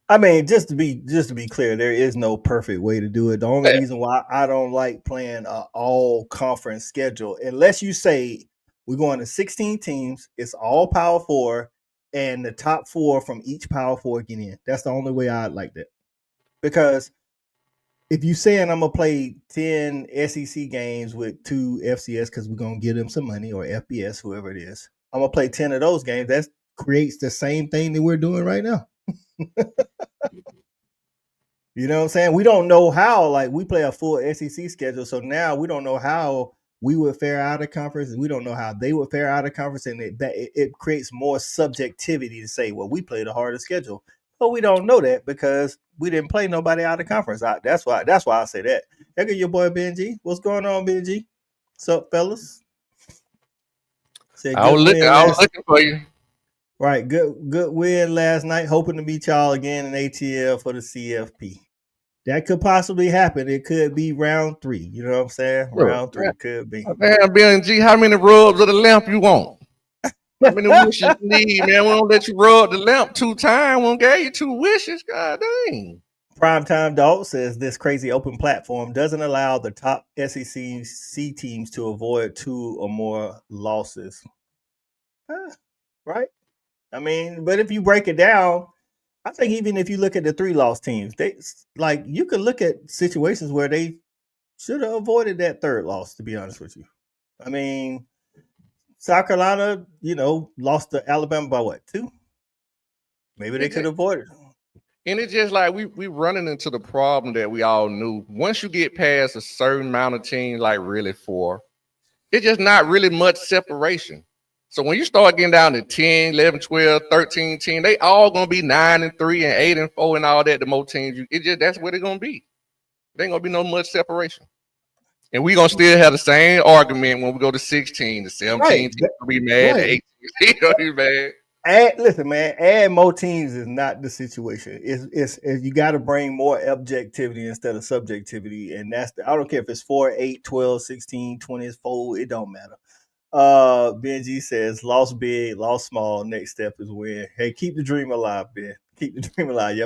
I mean, just to be clear, there is no perfect way to do it. The only reason why I don't like playing an all conference schedule, unless you say we're going to 16 teams, it's all Power 4, and the top 4 from each Power 4 get in. That's the only way I'd like that. Because if you saying I'm gonna play 10 SEC games with 2 FCS because we're gonna give them some money, or FBS, whoever it is, I'm gonna play 10 of those games. That creates the same thing that we're doing right now. You know what I'm saying? We don't know how. Like, we play a full SEC schedule, so now we don't know how we would fare out of conference, and we don't know how they would fare out of conference, and it creates more subjectivity to say, well, we played a harder schedule. But we don't know that because we didn't play nobody out of conference. That's why I say that. Look at your boy Benji. What's going on, Benji? What's up, fellas? I was looking for you. Right, good win last night. Hoping to meet y'all again in ATL for the CFP. That could possibly happen. It could be round 3. You know what I'm saying? Round 3 could be. Man, BNG, how many rubs of the lamp you want? How many wishes you need, man? We don't let you rub the lamp 2 times. We don't gave you 2 wishes. God dang. Primetime Dog says this crazy open platform doesn't allow the top SEC teams to avoid 2 or more losses. Right? I mean, but if you break it down, I think even if you look at the 3-loss teams, you could look at situations where they should have avoided that 3rd loss, to be honest with you. I mean, South Carolina, lost to Alabama by what, 2? Maybe they could avoid it. And it's just like we running into the problem that we all knew. Once you get past a certain amount of teams, like really 4, it's just not really much separation. So when you start getting down to 10, 11, 12, 13 teams, they all gonna be 9-3 and 8-4 and all that. The more teams, that's where they're gonna be. There ain't gonna be no much separation. And we're gonna still have the same argument when we go to 16, the 17 teams gonna be mad, the 18 teams gonna be mad. Listen, man, add more teams is not the situation. It's you got to bring more objectivity instead of subjectivity, and I don't care if it's 4, 8, 12, 16, 24, it don't matter. Benji says, lost big, lost small, next step is win. Hey, keep the dream alive, Ben. Keep the dream alive. Yeah,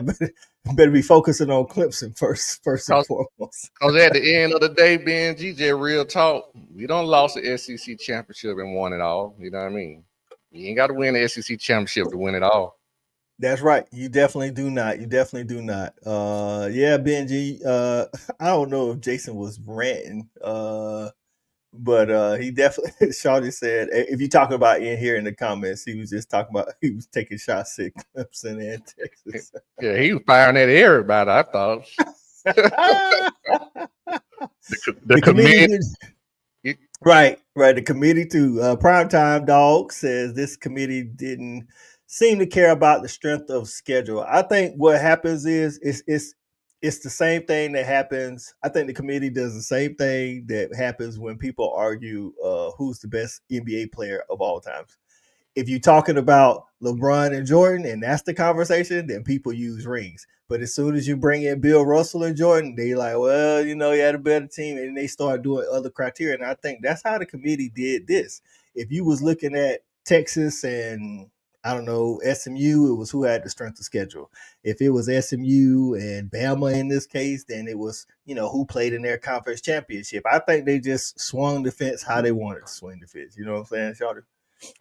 better be focusing on Clemson first and foremost. Because at the end of the day, Benji, just real talk, we don't lost the SEC championship and won it all. You know what I mean? You ain't got to win the SEC championship to win it all. That's right. You definitely do not. Yeah, Benji. I don't know if Jason was ranting. But he definitely, Shawty said, if you talk about in here in the comments, he was just talking about, he was taking shots at Clemson and Texas. Yeah, he was firing at everybody, I thought. the committee. Right. The committee too. Primetime Dog says this committee didn't seem to care about the strength of schedule. I think what happens is it's the same thing that happens. I think the committee does the same thing that happens when people argue who's the best NBA player of all times. If you're talking about LeBron and Jordan, and that's the conversation, then people use rings. But as soon as you bring in Bill Russell and Jordan, they like, well, you had a better team, and they start doing other criteria. And I think that's how the committee did this. If you was looking at Texas and I don't know, SMU, it was who had the strength of schedule. If it was SMU and Bama in this case, then it was, who played in their conference championship. I think they just swung the fence how they wanted to swing the fence. You know what I'm saying, Shawty?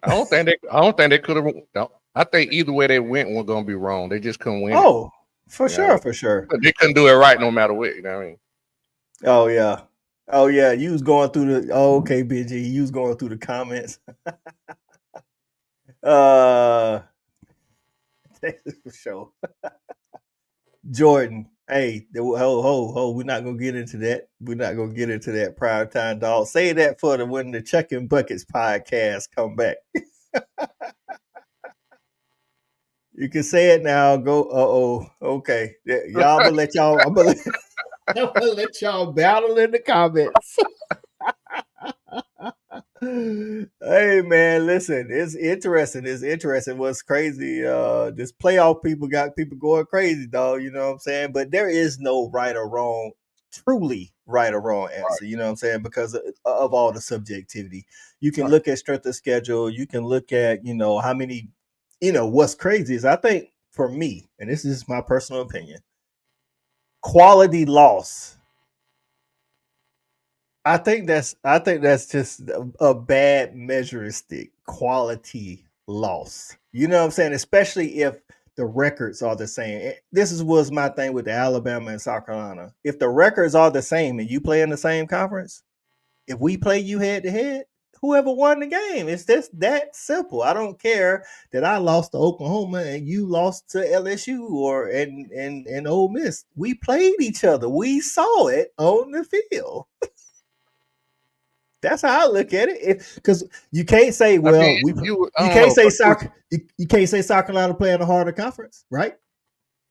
I don't think they could have. I think either way they went was gonna be wrong. They just couldn't win. Oh, for sure, Yeah. for sure. They couldn't do it right no matter what. You know what I mean? Oh yeah. Oh yeah. You was going through the okay, BG. You was going through the comments. For sure. Jordan. Hey, we're not gonna get into that. We're not gonna get into that prime time, dog. Say that for when the Checking Buckets podcast come back. You can say it now. Go. Okay. Y'all, I'm gonna let y'all battle in the comments. Hey man, listen, it's interesting. What's crazy? This playoff people got people going crazy, dog. You know what I'm saying? But there is no right or wrong, truly right or wrong answer. Right. You know what I'm saying? Because of all the subjectivity, you can look at strength of schedule. You can look at how many. What's crazy is I think for me, and this is my personal opinion, quality loss. I think that's just a bad measuring stick. Quality loss. You know what I'm saying? Especially if the records are the same. This was my thing with the Alabama and South Carolina. If the records are the same and you play in the same conference, if we play you head to head, whoever won the game, it's just that simple. I don't care that I lost to Oklahoma and you lost to LSU or and Ole Miss. We played each other. We saw it on the field. That's how I look at it. Because you can't say, well, you can't say South Carolina playing a harder conference, right?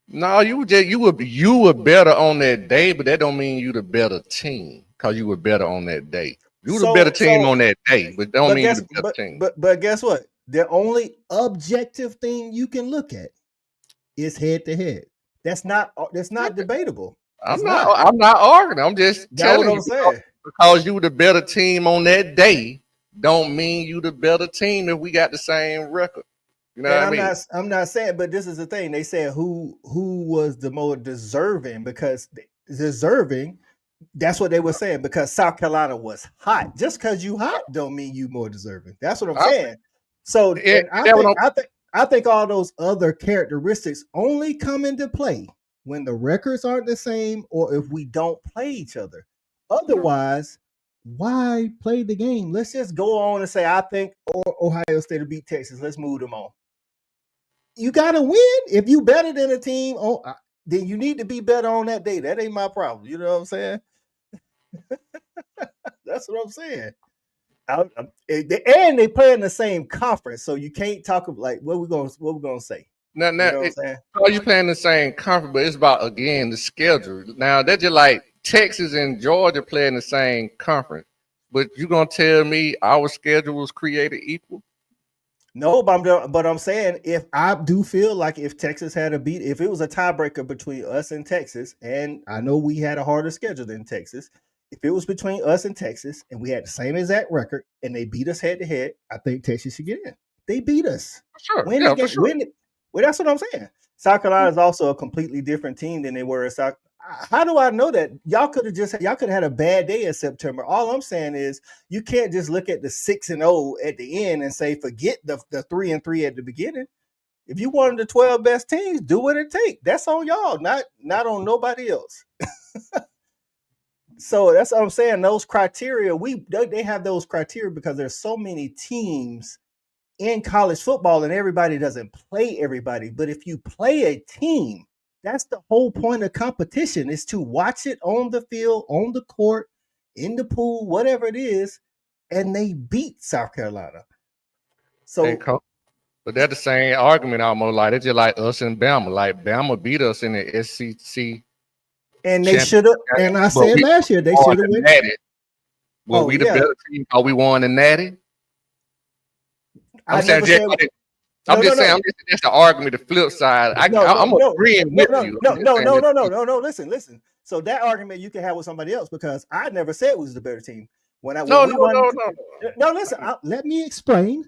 No, you were better on that day, but that don't mean you the better team because you were better on that day. You were the better team on that day, but don't mean you the better team. But guess what? The only objective thing you can look at is head to head. That's not debatable. I'm not arguing. I'm just telling you. Because you were the better team on that day, don't mean you the better team if we got the same record. You know what I mean? I'm not saying, but this is the thing. They said who was the more deserving, because deserving, that's what they were saying, because South Carolina was hot. Just because you hot don't mean you more deserving. That's what I'm saying. So I think all those other characteristics only come into play when the records aren't the same or if we don't play each other. Otherwise, why play the game? Let's just go on and say, I think Ohio State will beat Texas. Let's move them on. You got to win. If you better than a team, then you need to be better on that day. That ain't my problem. You know what I'm saying? That's what I'm saying. And they play in the same conference, so you can't talk about like what we're gonna say. Now, you playing the same conference, but it's about again the schedule. Now that's just like Texas and Georgia playing the same conference, but you gonna tell me our schedule was created equal? No, but I'm saying if I do feel like if Texas had if it was a tiebreaker between us and Texas, and I know we had a harder schedule than Texas, if it was between us and Texas and we had the same exact record and they beat us head to head, I think Texas should get in. They beat us. Sure. Well, that's what I'm saying. South Carolina is also a completely different team than they were in South. How do I know that? Y'all could have had a bad day in September. All I'm saying is you can't just look at the 6-0 at the end and say forget the 3-3 at the beginning. If you wanted the 12 best teams, do what it takes. That's on y'all, not on nobody else. So that's what I'm saying. Those criteria, they have those criteria because there's so many teams in college football and everybody doesn't play everybody. But if you play a team, that's the whole point of competition, is to watch it on the field, on the court, in the pool, whatever it is, and they beat South Carolina. So, but they're the same argument almost. Like it's just like us and Bama. Like Bama beat us in the SEC. And they should have. And I said last year they should have won. Were we the better team? Are we won the Natty? I'm saying that's the argument. The flip side. I'm agreeing with you. No. Listen. So that argument you can have with somebody else because I never said it was the better team. Listen. Let me explain.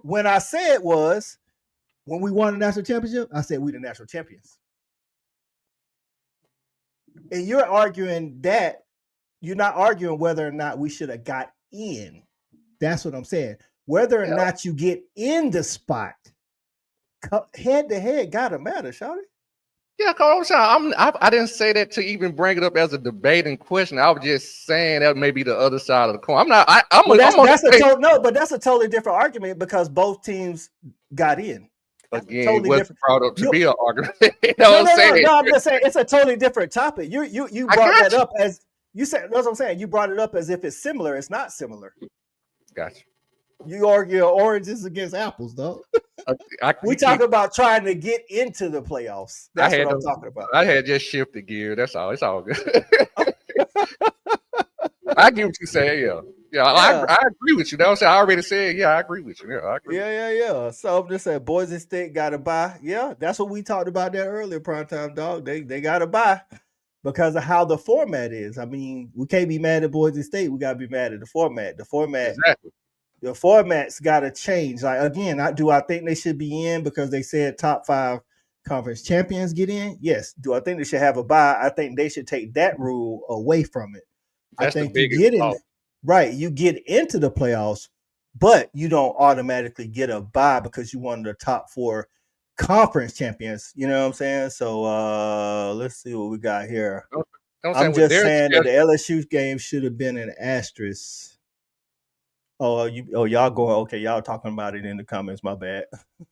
when I said was when we won the national championship, I said we the national champions. And you're arguing that you're not arguing whether or not we should have got in. That's what I'm saying. Whether or not you get in the spot, head to head gotta matter, shawty. Yeah, cause I didn't say that to even bring it up as a debating question. I was just saying that may be the other side of the coin. I'm not. That's a totally different argument because both teams got in. Again, totally it wasn't brought up to be an argument. No, I'm just saying it's a totally different topic. You brought that up as you said. That's what I'm saying. You brought it up as if it's similar. It's not similar. Gotcha. You argue oranges against apples, though. We talk about trying to get into the playoffs. That's what I'm talking about. I had just shifted gear. That's all. It's all good. I get what you say. Yeah. I agree with you. That was I already said. Yeah, I agree with you. Yeah, I agree. Yeah. So I'm just saying, Boise State got to buy. Yeah, that's what we talked about that earlier. Primetime dog. They got to buy because of how the format is. I mean, we can't be mad at Boise State. We got to be mad at the format. Exactly. The format's got to change. Like again, I think they should be in because they said top 5 conference champions get in? Yes. Do I think they should have a bye? I think they should take that rule away from it. That's I think you get in, right? You get into the playoffs, but you don't automatically get a bye because you won the top 4 conference champions. You know what I'm saying? So let's see what we got here. I'm just saying that the LSU game should have been an asterisk. Y'all going okay? Y'all talking about it in the comments. My bad.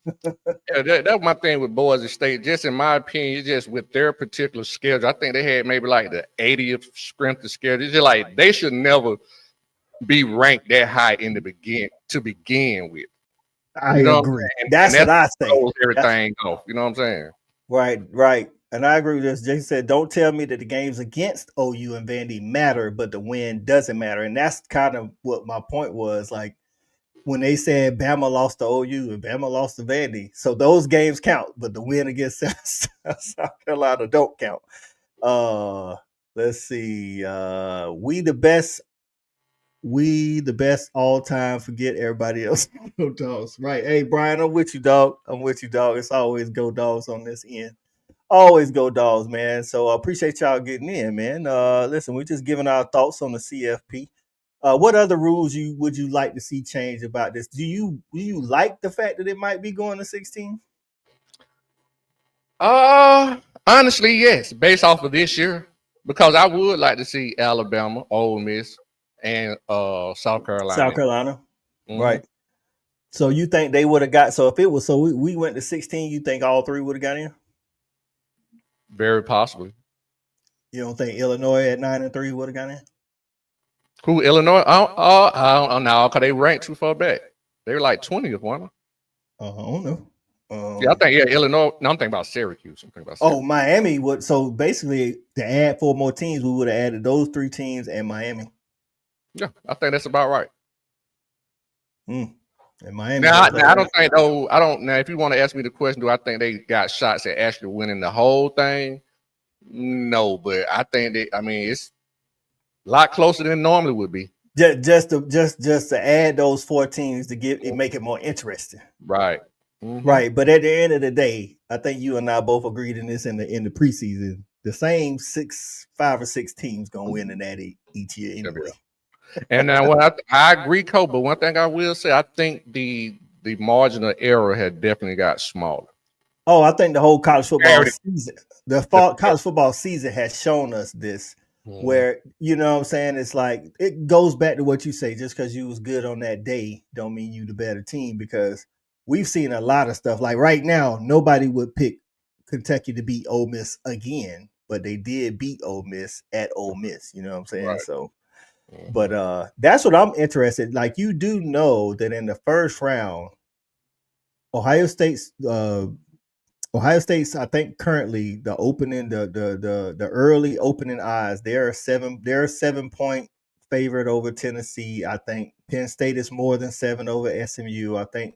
Yeah, that was my thing with Boise State. Just in my opinion, just with their particular schedule, I think they had maybe like the 80th strength of schedule. It's just like they should never be ranked that high in the begin with. I agree. That's what I think. Everything off. You know what I'm saying? Right. And I agree with this. Jason said, don't tell me that the games against OU and Vandy matter, but the win doesn't matter. And that's kind of what my point was. Like when they said Bama lost to OU and Bama lost to Vandy. So those games count, but the win against South Carolina don't count. Let's see. We the best all time. Forget everybody else. Go Dogs. Right. Hey, Brian, I'm with you, dog. It's always go Dogs on this end. Always go Dogs, man. So I appreciate y'all getting in, man. Listen, we're just giving our thoughts on the CFP. What other rules would you like to see change about this? Do you like the fact that it might be going to 16? Honestly, yes. Based off of this year, because I would like to see Alabama, Ole Miss, and South Carolina. Mm-hmm. Right. So you think they would have got? So if it was we went to 16, you think all 3 would have got in? Very possibly. You don't think Illinois at 9-3 would have got in? Who, Illinois? I don't know, because they ranked too far back. They were like 20th, one. I don't know. I think Illinois. No, I'm thinking about Syracuse. Miami would. So basically, to add 4 more teams, we would have added those 3 teams and Miami. Yeah, I think that's about right. And Miami. Now, I don't think though. I don't. Now, if you want to ask me the question, do I think they got shots at actually winning the whole thing? No, but I think it's a lot closer than it normally would be. Just to add those 4 teams to make it more interesting. Right. Mm-hmm. Right. But at the end of the day, I think you and I both agreed in this in the preseason. The same 5 or 6 teams gonna win in that each year anyway. And now I agree, Cole, but one thing I will say, I think the margin of error had definitely got smaller. Oh, I think the whole college football season, college football season has shown us this. Where, you know what I'm saying, it's like it goes back to what you say, just because you was good on that day don't mean you the better team, because we've seen a lot of stuff. Like right now, nobody would pick Kentucky to beat Ole Miss again, but they did beat Ole Miss at Ole Miss, you know what I'm saying? Right. So but that's what I'm interested. Like, you do know that in the first round, Ohio State's I think currently the early opening odds, they're a 7-point favorite over Tennessee. I think Penn State is more than 7 over SMU. I think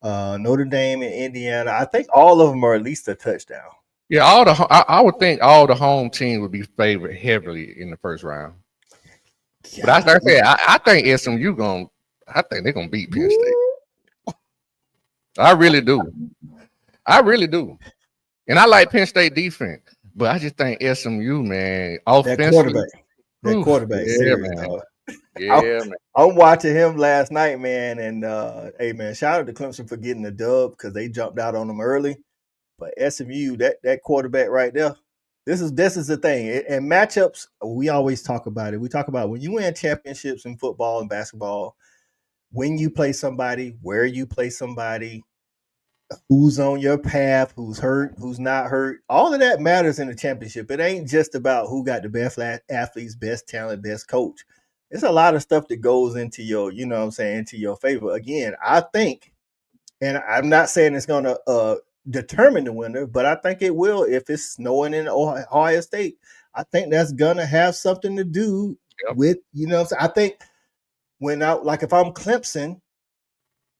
Notre Dame and Indiana, I think all of them are at least a touchdown. Yeah, I would think all the home teams would be favored heavily in the first round. But like I said, I think SMU I think they're gonna beat Penn State. I really do. I really do. And I like Penn State defense, but I just think SMU, man, That offensively, quarterback, that oof, quarterback, yeah, serious man. dog. I, Yeah, man. I'm watching him last night, man, and hey, man, shout out to Clemson for getting the dub because they jumped out on them early. But SMU, that quarterback right there, this is the thing. And matchups, we always talk about it. We talk about when you win championships in football and basketball, when you play somebody, where you play somebody, who's on your path, who's hurt, who's not hurt. All of that matters in the championship. It ain't just about who got the best athletes, best talent, best coach. There's a lot of stuff that goes into your, you know what I'm saying, into your favor. Again, I think, and I'm not saying it's going to determine the winner, but I think it will if it's snowing in Ohio State. I think that's going to have something to do Yep. with, you know what I'm saying? I think like if I'm Clemson,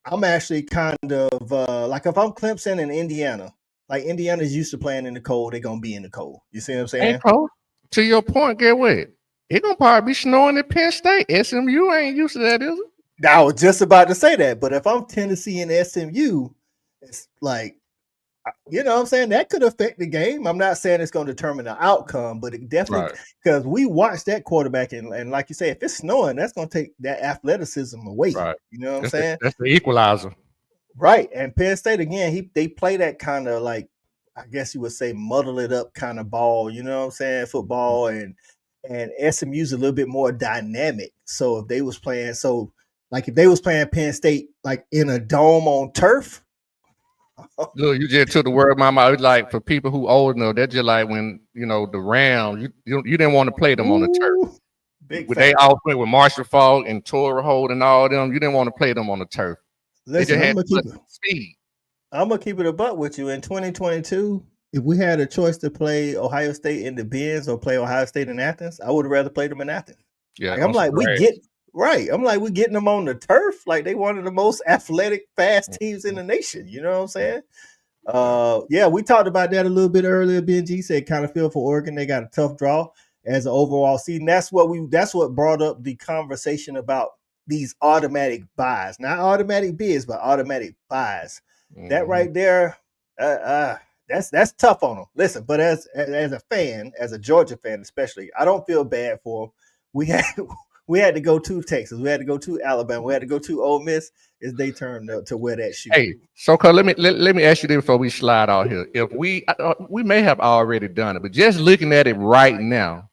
I'm actually kind of like if I'm Clemson and Indiana, like Indiana's used to playing in the cold, they're gonna be in the cold. You see what I'm Hey, saying? Cole, to your point, get what? It gonna probably be snowing at Penn State. SMU ain't used to that, is it? I was just about to say that, but if I'm Tennessee and SMU, it's like you know what I'm saying that could affect the game. I'm not saying it's going to determine the outcome, but it definitely Right, because we watched that quarterback and like you say, if it's snowing, that's going to take that athleticism away. right. You know what I'm That's the saying? that's the equalizer. Right. And Penn State again, they play that kind of like I guess you would say muddle it up kind of ball, you know what I'm saying? Football and SMU's a little bit more dynamic. So if they was playing like if they was playing Penn State like in a dome on turf. Look, you just took the word my mouth. It's like for people who old enough, that's just like when the Rams. You didn't want to play them on the turf. Ooh, big When they facts. all went with Marshall Falk and Torrey Holt and all them, you didn't want to play them on the turf. They Listen, just had too much speed. I'm gonna keep it a buck with you. In 2022, if we had a choice to play Ohio State in the Benz or play Ohio State in Athens, I would have rather played them in Athens. Yeah, Like I'm on some like, we grass. get right. I'm like, we getting them on the turf. Like they one of the most athletic, fast teams in the nation. You know what I'm saying? Yeah. Yeah, we talked about that a little bit earlier. Benji said kind of feel for Oregon. They got a tough draw as an overall season. That's what brought up the conversation about these automatic buys, not automatic bids, but automatic buys. That Mhm. right there, that's tough on them. Listen, but as a fan, as a Georgia fan especially, I don't feel bad for them. We had we had to go to Texas, we had to go to Alabama, we had to go to Ole Miss. It's their turn to wear that shoe. Hey, so cuz let me ask you this before we slide out here. If we may have already done it, but just looking at it right now,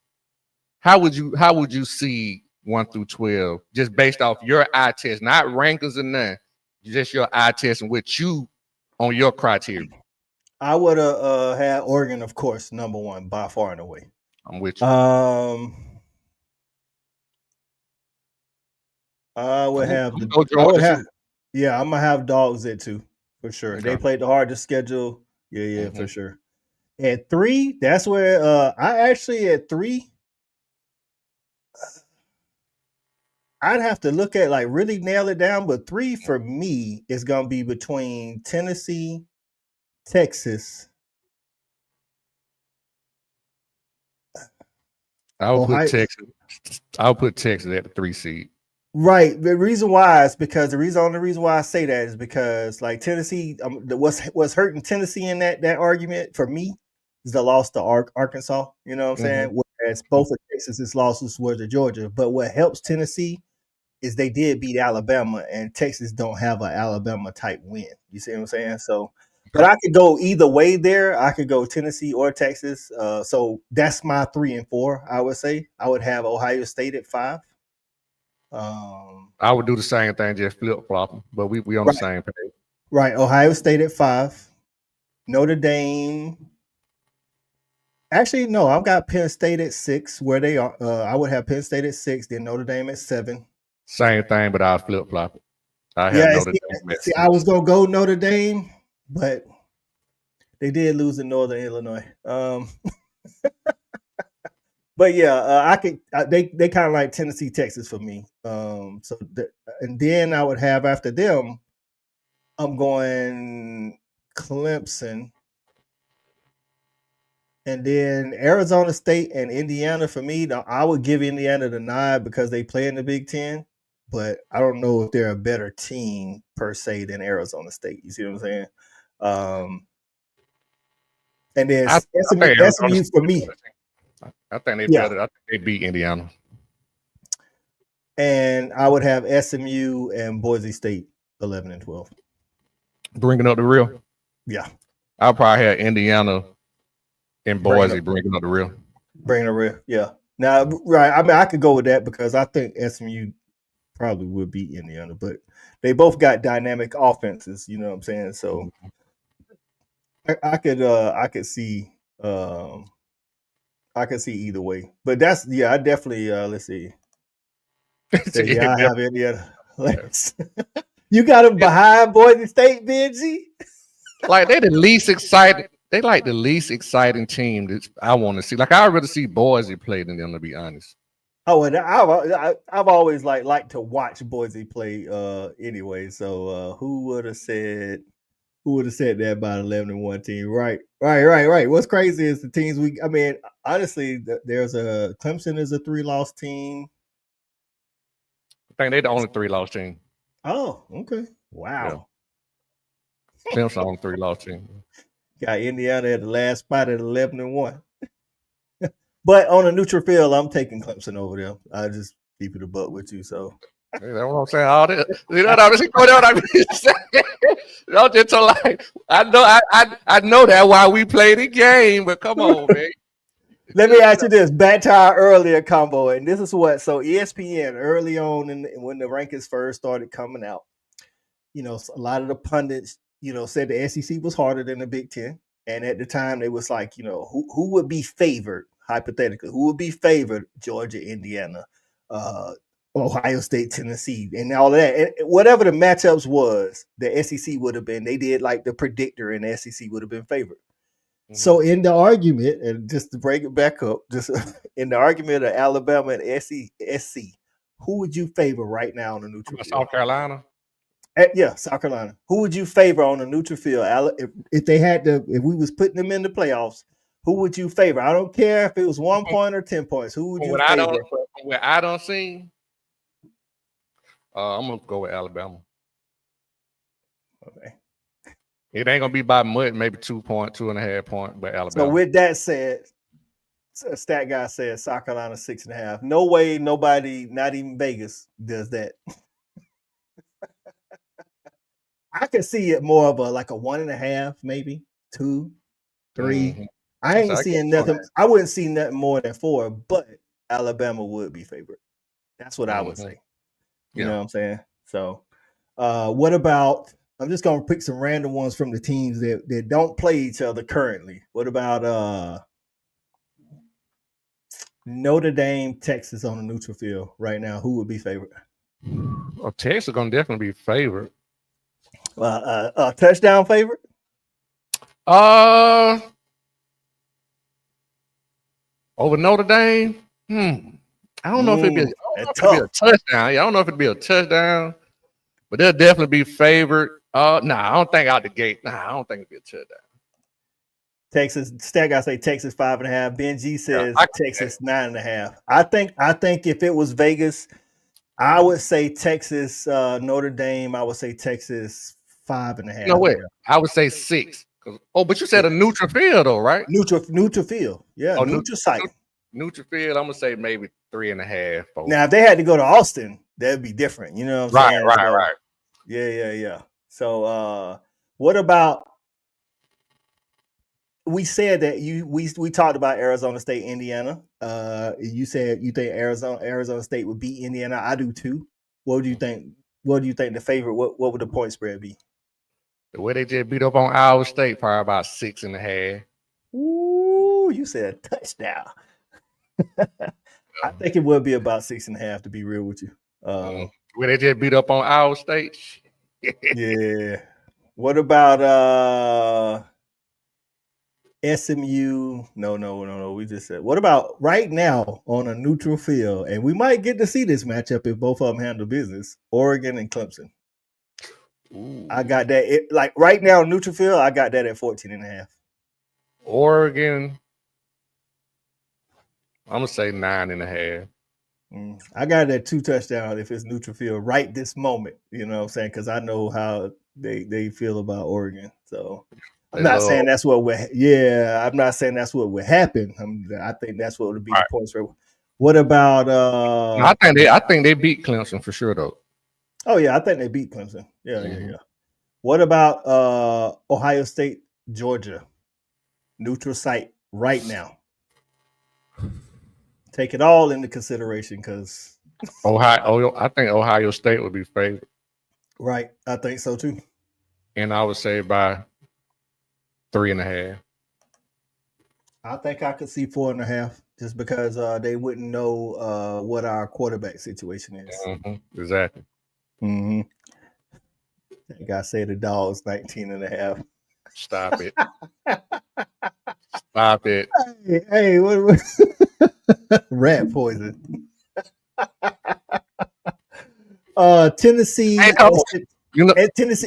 how would you see 1 through 12 just based off your eye test, not rankings and none, just your eye test and what you on your criteria. I would have had Oregon, of course, number one by far and away. I'm with you. I would have I'm the. go I would Georgia have. too. Yeah, I'm gonna have Dogs at two for sure. They Okay. played the hardest schedule. Yeah, Mm-hmm. for sure. At three, that's where I actually at three. I'd have to look at like really nail it down, but three for me is gonna be between Tennessee, Texas, I'll put Ohio. Texas. I'll put Texas at the 3 seed. Right. The reason why is because only reason why I say that is because like Tennessee, what's hurting Tennessee in that argument for me is the loss to Arkansas. You know what I'm Mm-hmm. saying? Whereas both of Texas's losses were to Georgia, but what helps Tennessee is they did beat Alabama, and Texas don't have an Alabama type win. You see what I'm saying? So, but Okay. I could go either way there. I could go Tennessee or Texas. So that's my 3 and 4. I would say I would have Ohio State at 5. Um, I would do the same thing, just flip flop them, but we on the right, same page. right. Ohio State at 5. Notre Dame. Actually, no, I've got Penn State at 6. Where they are, I would have Penn State at 6. Then Notre Dame at 7. Same thing, but I'll flip flop it. I have Yeah, Notre Dame at I was 6. gonna go Notre Dame, but they did lose in Northern Illinois. But yeah, I could. They kind of like Tennessee, Texas for me. And then I would have after them. I'm going Clemson, and then Arizona State and Indiana for me. I would give Indiana the nod because they play in the Big Ten. but I don't know if they're a better team per se than Arizona State. You see what I'm saying? And then I think SMU for me. I think they Yeah. better. I think they beat Indiana. And I would have SMU and Boise State 11 and 12. Bringing up the real. Yeah. I'll probably have Indiana and Boise bringing up the real. Bringing the real. Yeah. Now, right. I mean, I could go with that because I think SMU probably would beat Indiana, but they both got dynamic offenses. You know what I'm saying? So I could see either way. But that's I definitely let's see. So, I have Indiana. You got them behind Boise State, Benji. Like they're the least excited. They like the least exciting team that I want to see. Like I'd rather see Boise play than them, to be honest. Oh, and I've always liked to watch Boise play anyway. So who would have said that about 11-1 team? Right. What's crazy is the teams honestly, there's a Clemson is a 3-loss team. I think they're the only 3-loss team. Oh, okay. Wow. Yeah. Clemson on 3-loss team. Got Indiana at the last spot at 11-1. But on a neutral field, I'm taking Clemson over them. I just keep it a buck with you. So that's what I'm saying. All this, you know what I mean? I'm just like I know that why we play the game, but come on, man. Let me ask you this: back to our earlier combo, and this is what. So ESPN early on, when the rankings first started coming out, a lot of the pundits, said the SEC was harder than the Big Ten, and at the time they was like, who would be favored hypothetically? Who would be favored? Georgia, Indiana, Ohio State, Tennessee, and all of that. And whatever the matchups was, the SEC would have been. They did like the predictor, and the SEC would have been favored. So in the argument, and just to break it back up, just in the argument of Alabama and SC, who would you favor right now on the neutral field? South Carolina. Yeah, South Carolina. Who would you favor on the neutral field? If we was putting them in the playoffs, who would you favor? I don't care if it was 1 point or 10 points. Who would you favor? What I don't see, I'm gonna go with Alabama. Okay. It ain't gonna be by much, maybe 2 point, 2.5 point, but Alabama. So with that said, a stat guy said South Carolina 6.5. No way, nobody, not even Vegas, does that. I could see it more of a 1.5, maybe 2, 3. Mm-hmm. I ain't seeing nothing. I wouldn't see nothing more than 4, but Alabama would be favored. That's what I would say. You know what I'm saying? So, what about? I'm just gonna pick some random ones from the teams that don't play each other currently. What about Notre Dame, Texas on the neutral field right now? Who would be favored? Well, Texas gonna definitely be favored. Touchdown favorite? Over Notre Dame? I don't know if it'd be a touchdown. Yeah, I don't know if it'd be a touchdown, but they'll definitely be favored. I don't think out the gate. I don't think it'd be a touchdown. Texas, stat guy say Texas 5.5. Ben G says Texas 9.5. I think if it was Vegas, I would say Texas, Notre Dame. I would say Texas 5.5. No way. I would say 6. But you said a neutral field though, right? Neutral field. Yeah, neutral site. Neutral field. I'm gonna say maybe 3.5. 4. Now, if they had to go to Austin, that'd be different. You know what I'm saying? Right. Yeah. So, what about? We said that we talked about Arizona State, Indiana. You said you think Arizona State would beat Indiana. I do too. What do you think? What do you think the favorite? What would the point spread be? The way they just beat up on Iowa State, probably about 6.5. Ooh, you said a touchdown. I think it would be about 6.5 to be real with you. Where they just beat up on Iowa State. Yeah. What about SMU? No. We just said. What about right now on a neutral field? And we might get to see this matchup if both of them handle business. Oregon and Clemson. Ooh. I got that. Right now, neutral field, I got that at 14.5. Oregon, I'm gonna say 9.5. I got that 2 touchdowns if it's neutral field right this moment. You know what I'm saying? Because I know how they feel about Oregon. So I'm not saying that's what would. Yeah, I'm not saying that's what would happen. I think that's what would be the points for. What about? I think they beat Clemson for sure though. Oh yeah, I think they beat Clemson. Yeah. What about Ohio State, Georgia? Neutral site right now. Take it all into consideration because I think Ohio State would be favored. Right, I think so too. And I would say by 3.5. I think I could see 4.5 just because they wouldn't know what our quarterback situation is. Exactly. Mm-hmm. That guy said the Dogs 19.5. Stop it. Stop it. Hey, what rat poison. Tennessee,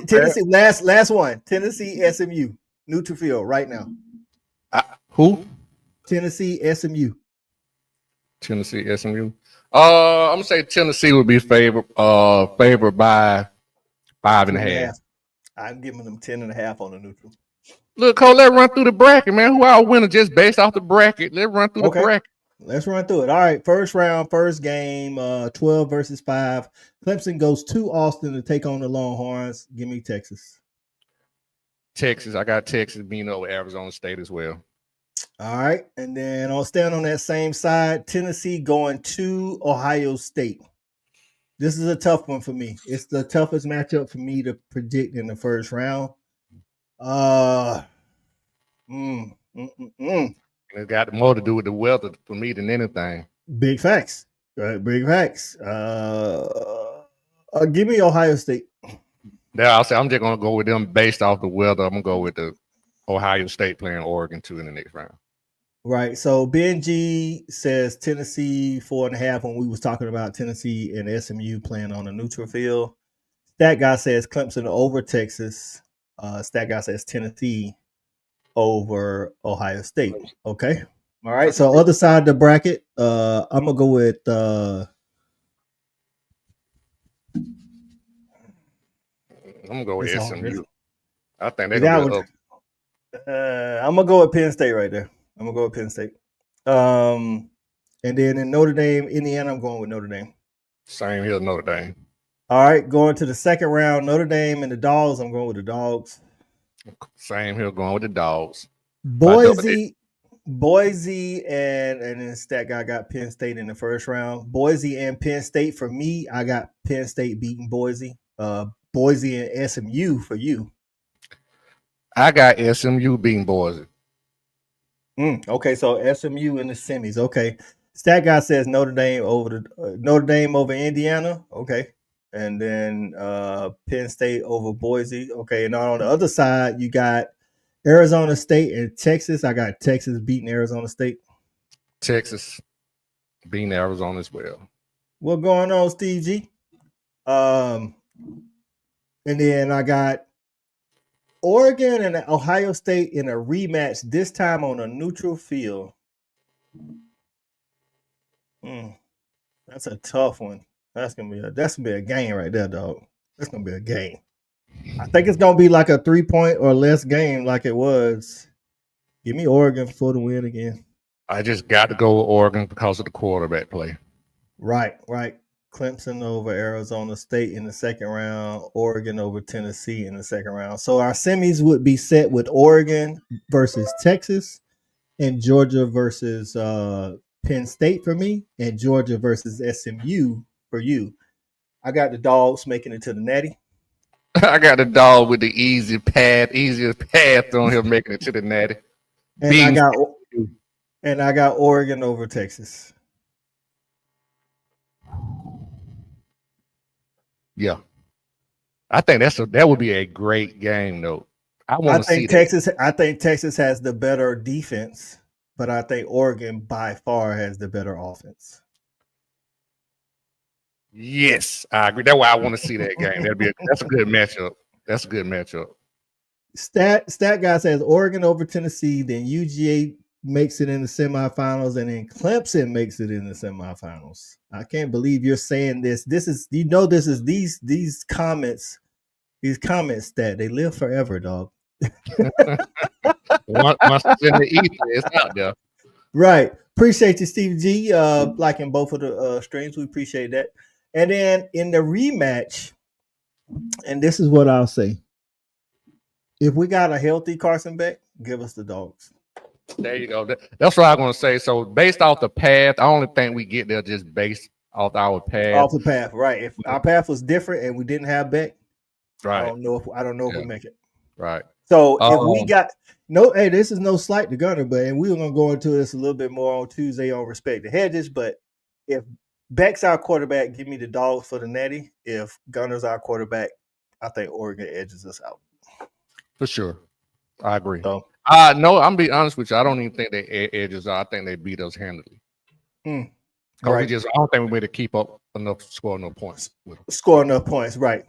Tennessee. Last one. Tennessee, SMU, neutral field right now. Who? Tennessee, SMU. Tennessee, SMU. I'm gonna say Tennessee would be favored by 5.5. I'm giving them 10.5 on the neutral. Look, Cole, let's run through the bracket, man. Who our winner just based off the bracket? Let's run through the bracket. Let's run through it. All right, first round, first game, 12 versus 5. Clemson goes to Austin to take on the Longhorns. Give me Texas. Texas. I got Texas beating over Arizona State as well. All right, and then I'll stand on that same side. Tennessee going to Ohio State. This is a tough one for me. It's the toughest matchup for me to predict in the first round. It's got more to do with the weather for me than anything. Big facts. Big facts. Give me Ohio State. Yeah, I'll say I'm just gonna go with them based off the weather. I'm gonna go with the Ohio State playing Oregon 2 in the next round. Right. So Benji says Tennessee 4.5 when we was talking about Tennessee and SMU playing on a neutral field. Stat guy says Clemson over Texas. Stat guy says Tennessee over Ohio State. Okay. All right. So other side of the bracket, I'm gonna go with I'm gonna go with SMU. I think they're gonna be up. I'm gonna go with Penn State right there. I'm gonna go with Penn State. And then in Notre Dame, Indiana, I'm going with Notre Dame. Same here, Notre Dame. All right, going to the second round, Notre Dame and the Dogs. I'm going with the Dogs. Same here, going with the Dogs. Boise, and then Stat Guy got Penn State in the first round. Boise and Penn State for me. I got Penn State beating Boise. Boise and SMU for you. I got SMU beating Boise. Okay, so SMU in the semis. Okay, Stat Guy says Notre Dame over Indiana. Okay, and then Penn State over Boise. Okay, and on the other side you got Arizona State and Texas. I got Texas beating Arizona State. Texas beating Arizona as well. What's going on, Steve G? And then I got Oregon and Ohio State in a rematch, this time on a neutral field. That's a tough one. That's gonna be a game right there, dog. That's gonna be a game. I think it's gonna be like a 3-point or less game, like it was. Give me Oregon for the win again. I just got to go with Oregon because of the quarterback play. Right. Clemson over Arizona State in the second round, Oregon over Tennessee in the second round. So our semis would be set with Oregon versus Texas and Georgia versus Penn State for me and Georgia versus SMU for you. I got the Dogs making it to the Natty. I got the dog with the easiest path on him making it to the Natty. And I got Oregon over Texas. Yeah, I think that would be a great game, though. I think Texas has the better defense, but I think Oregon by far has the better offense. Yes, I agree. That's why I want to see that game. That's a good matchup. Stat guy says Oregon over Tennessee, then UGA makes it in the semifinals, and then Clemson makes it in the semifinals. I can't believe you're saying this. This is these comments that they live forever, dog. Once it's in the ether, it's out there. Right. Appreciate you, Steve G. Liking both of the streams. We appreciate that. And then in the rematch, and this is what I'll say. If we got a healthy Carson Beck, give us the Dogs. There you go. That's what I'm going to say. So based off the path, I only think we get there just based off our path. Off the path, right. If our path was different and we didn't have Beck, right. I don't know if we make it. Right. So if we got hey, this is no slight to Gunner, but and we were gonna go into this a little bit more on Tuesday on Respect the Hedges. But if Beck's our quarterback, give me the Dogs for the Natty. If Gunner's our quarterback, I think Oregon edges us out. For sure. I agree. So, no, I'm be honest with you. I don't even think they edges out. I think they beat us handily. Right. I don't think we're to keep up enough, score enough points with them. Score enough points, right.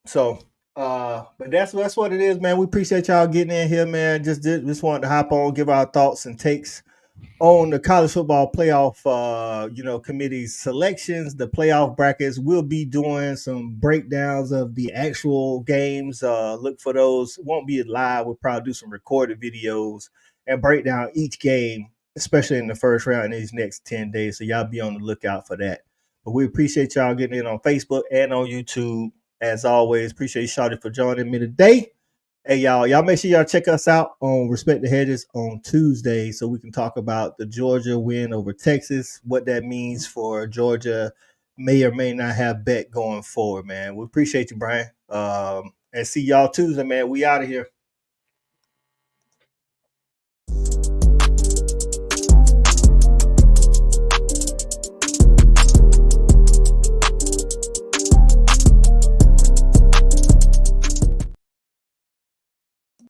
So but that's what it is, man. We appreciate y'all getting in here, man. Just wanted to hop on, give our thoughts and takes on the college football playoff committee's selections, the playoff brackets. We'll be doing some breakdowns of the actual games. Look for those. It won't be live. We'll probably do some recorded videos and break down each game, especially in the first round in these next 10 days. So y'all be on the lookout for that. But we appreciate y'all getting in on Facebook and on YouTube. As always, appreciate you, Shawty, for joining me today. Hey, y'all make sure y'all check us out on Respect the Hedges on Tuesday so we can talk about the Georgia win over Texas, what that means for Georgia may or may not have bet going forward, man. We appreciate you, Brian. And see y'all Tuesday, man. We out of here.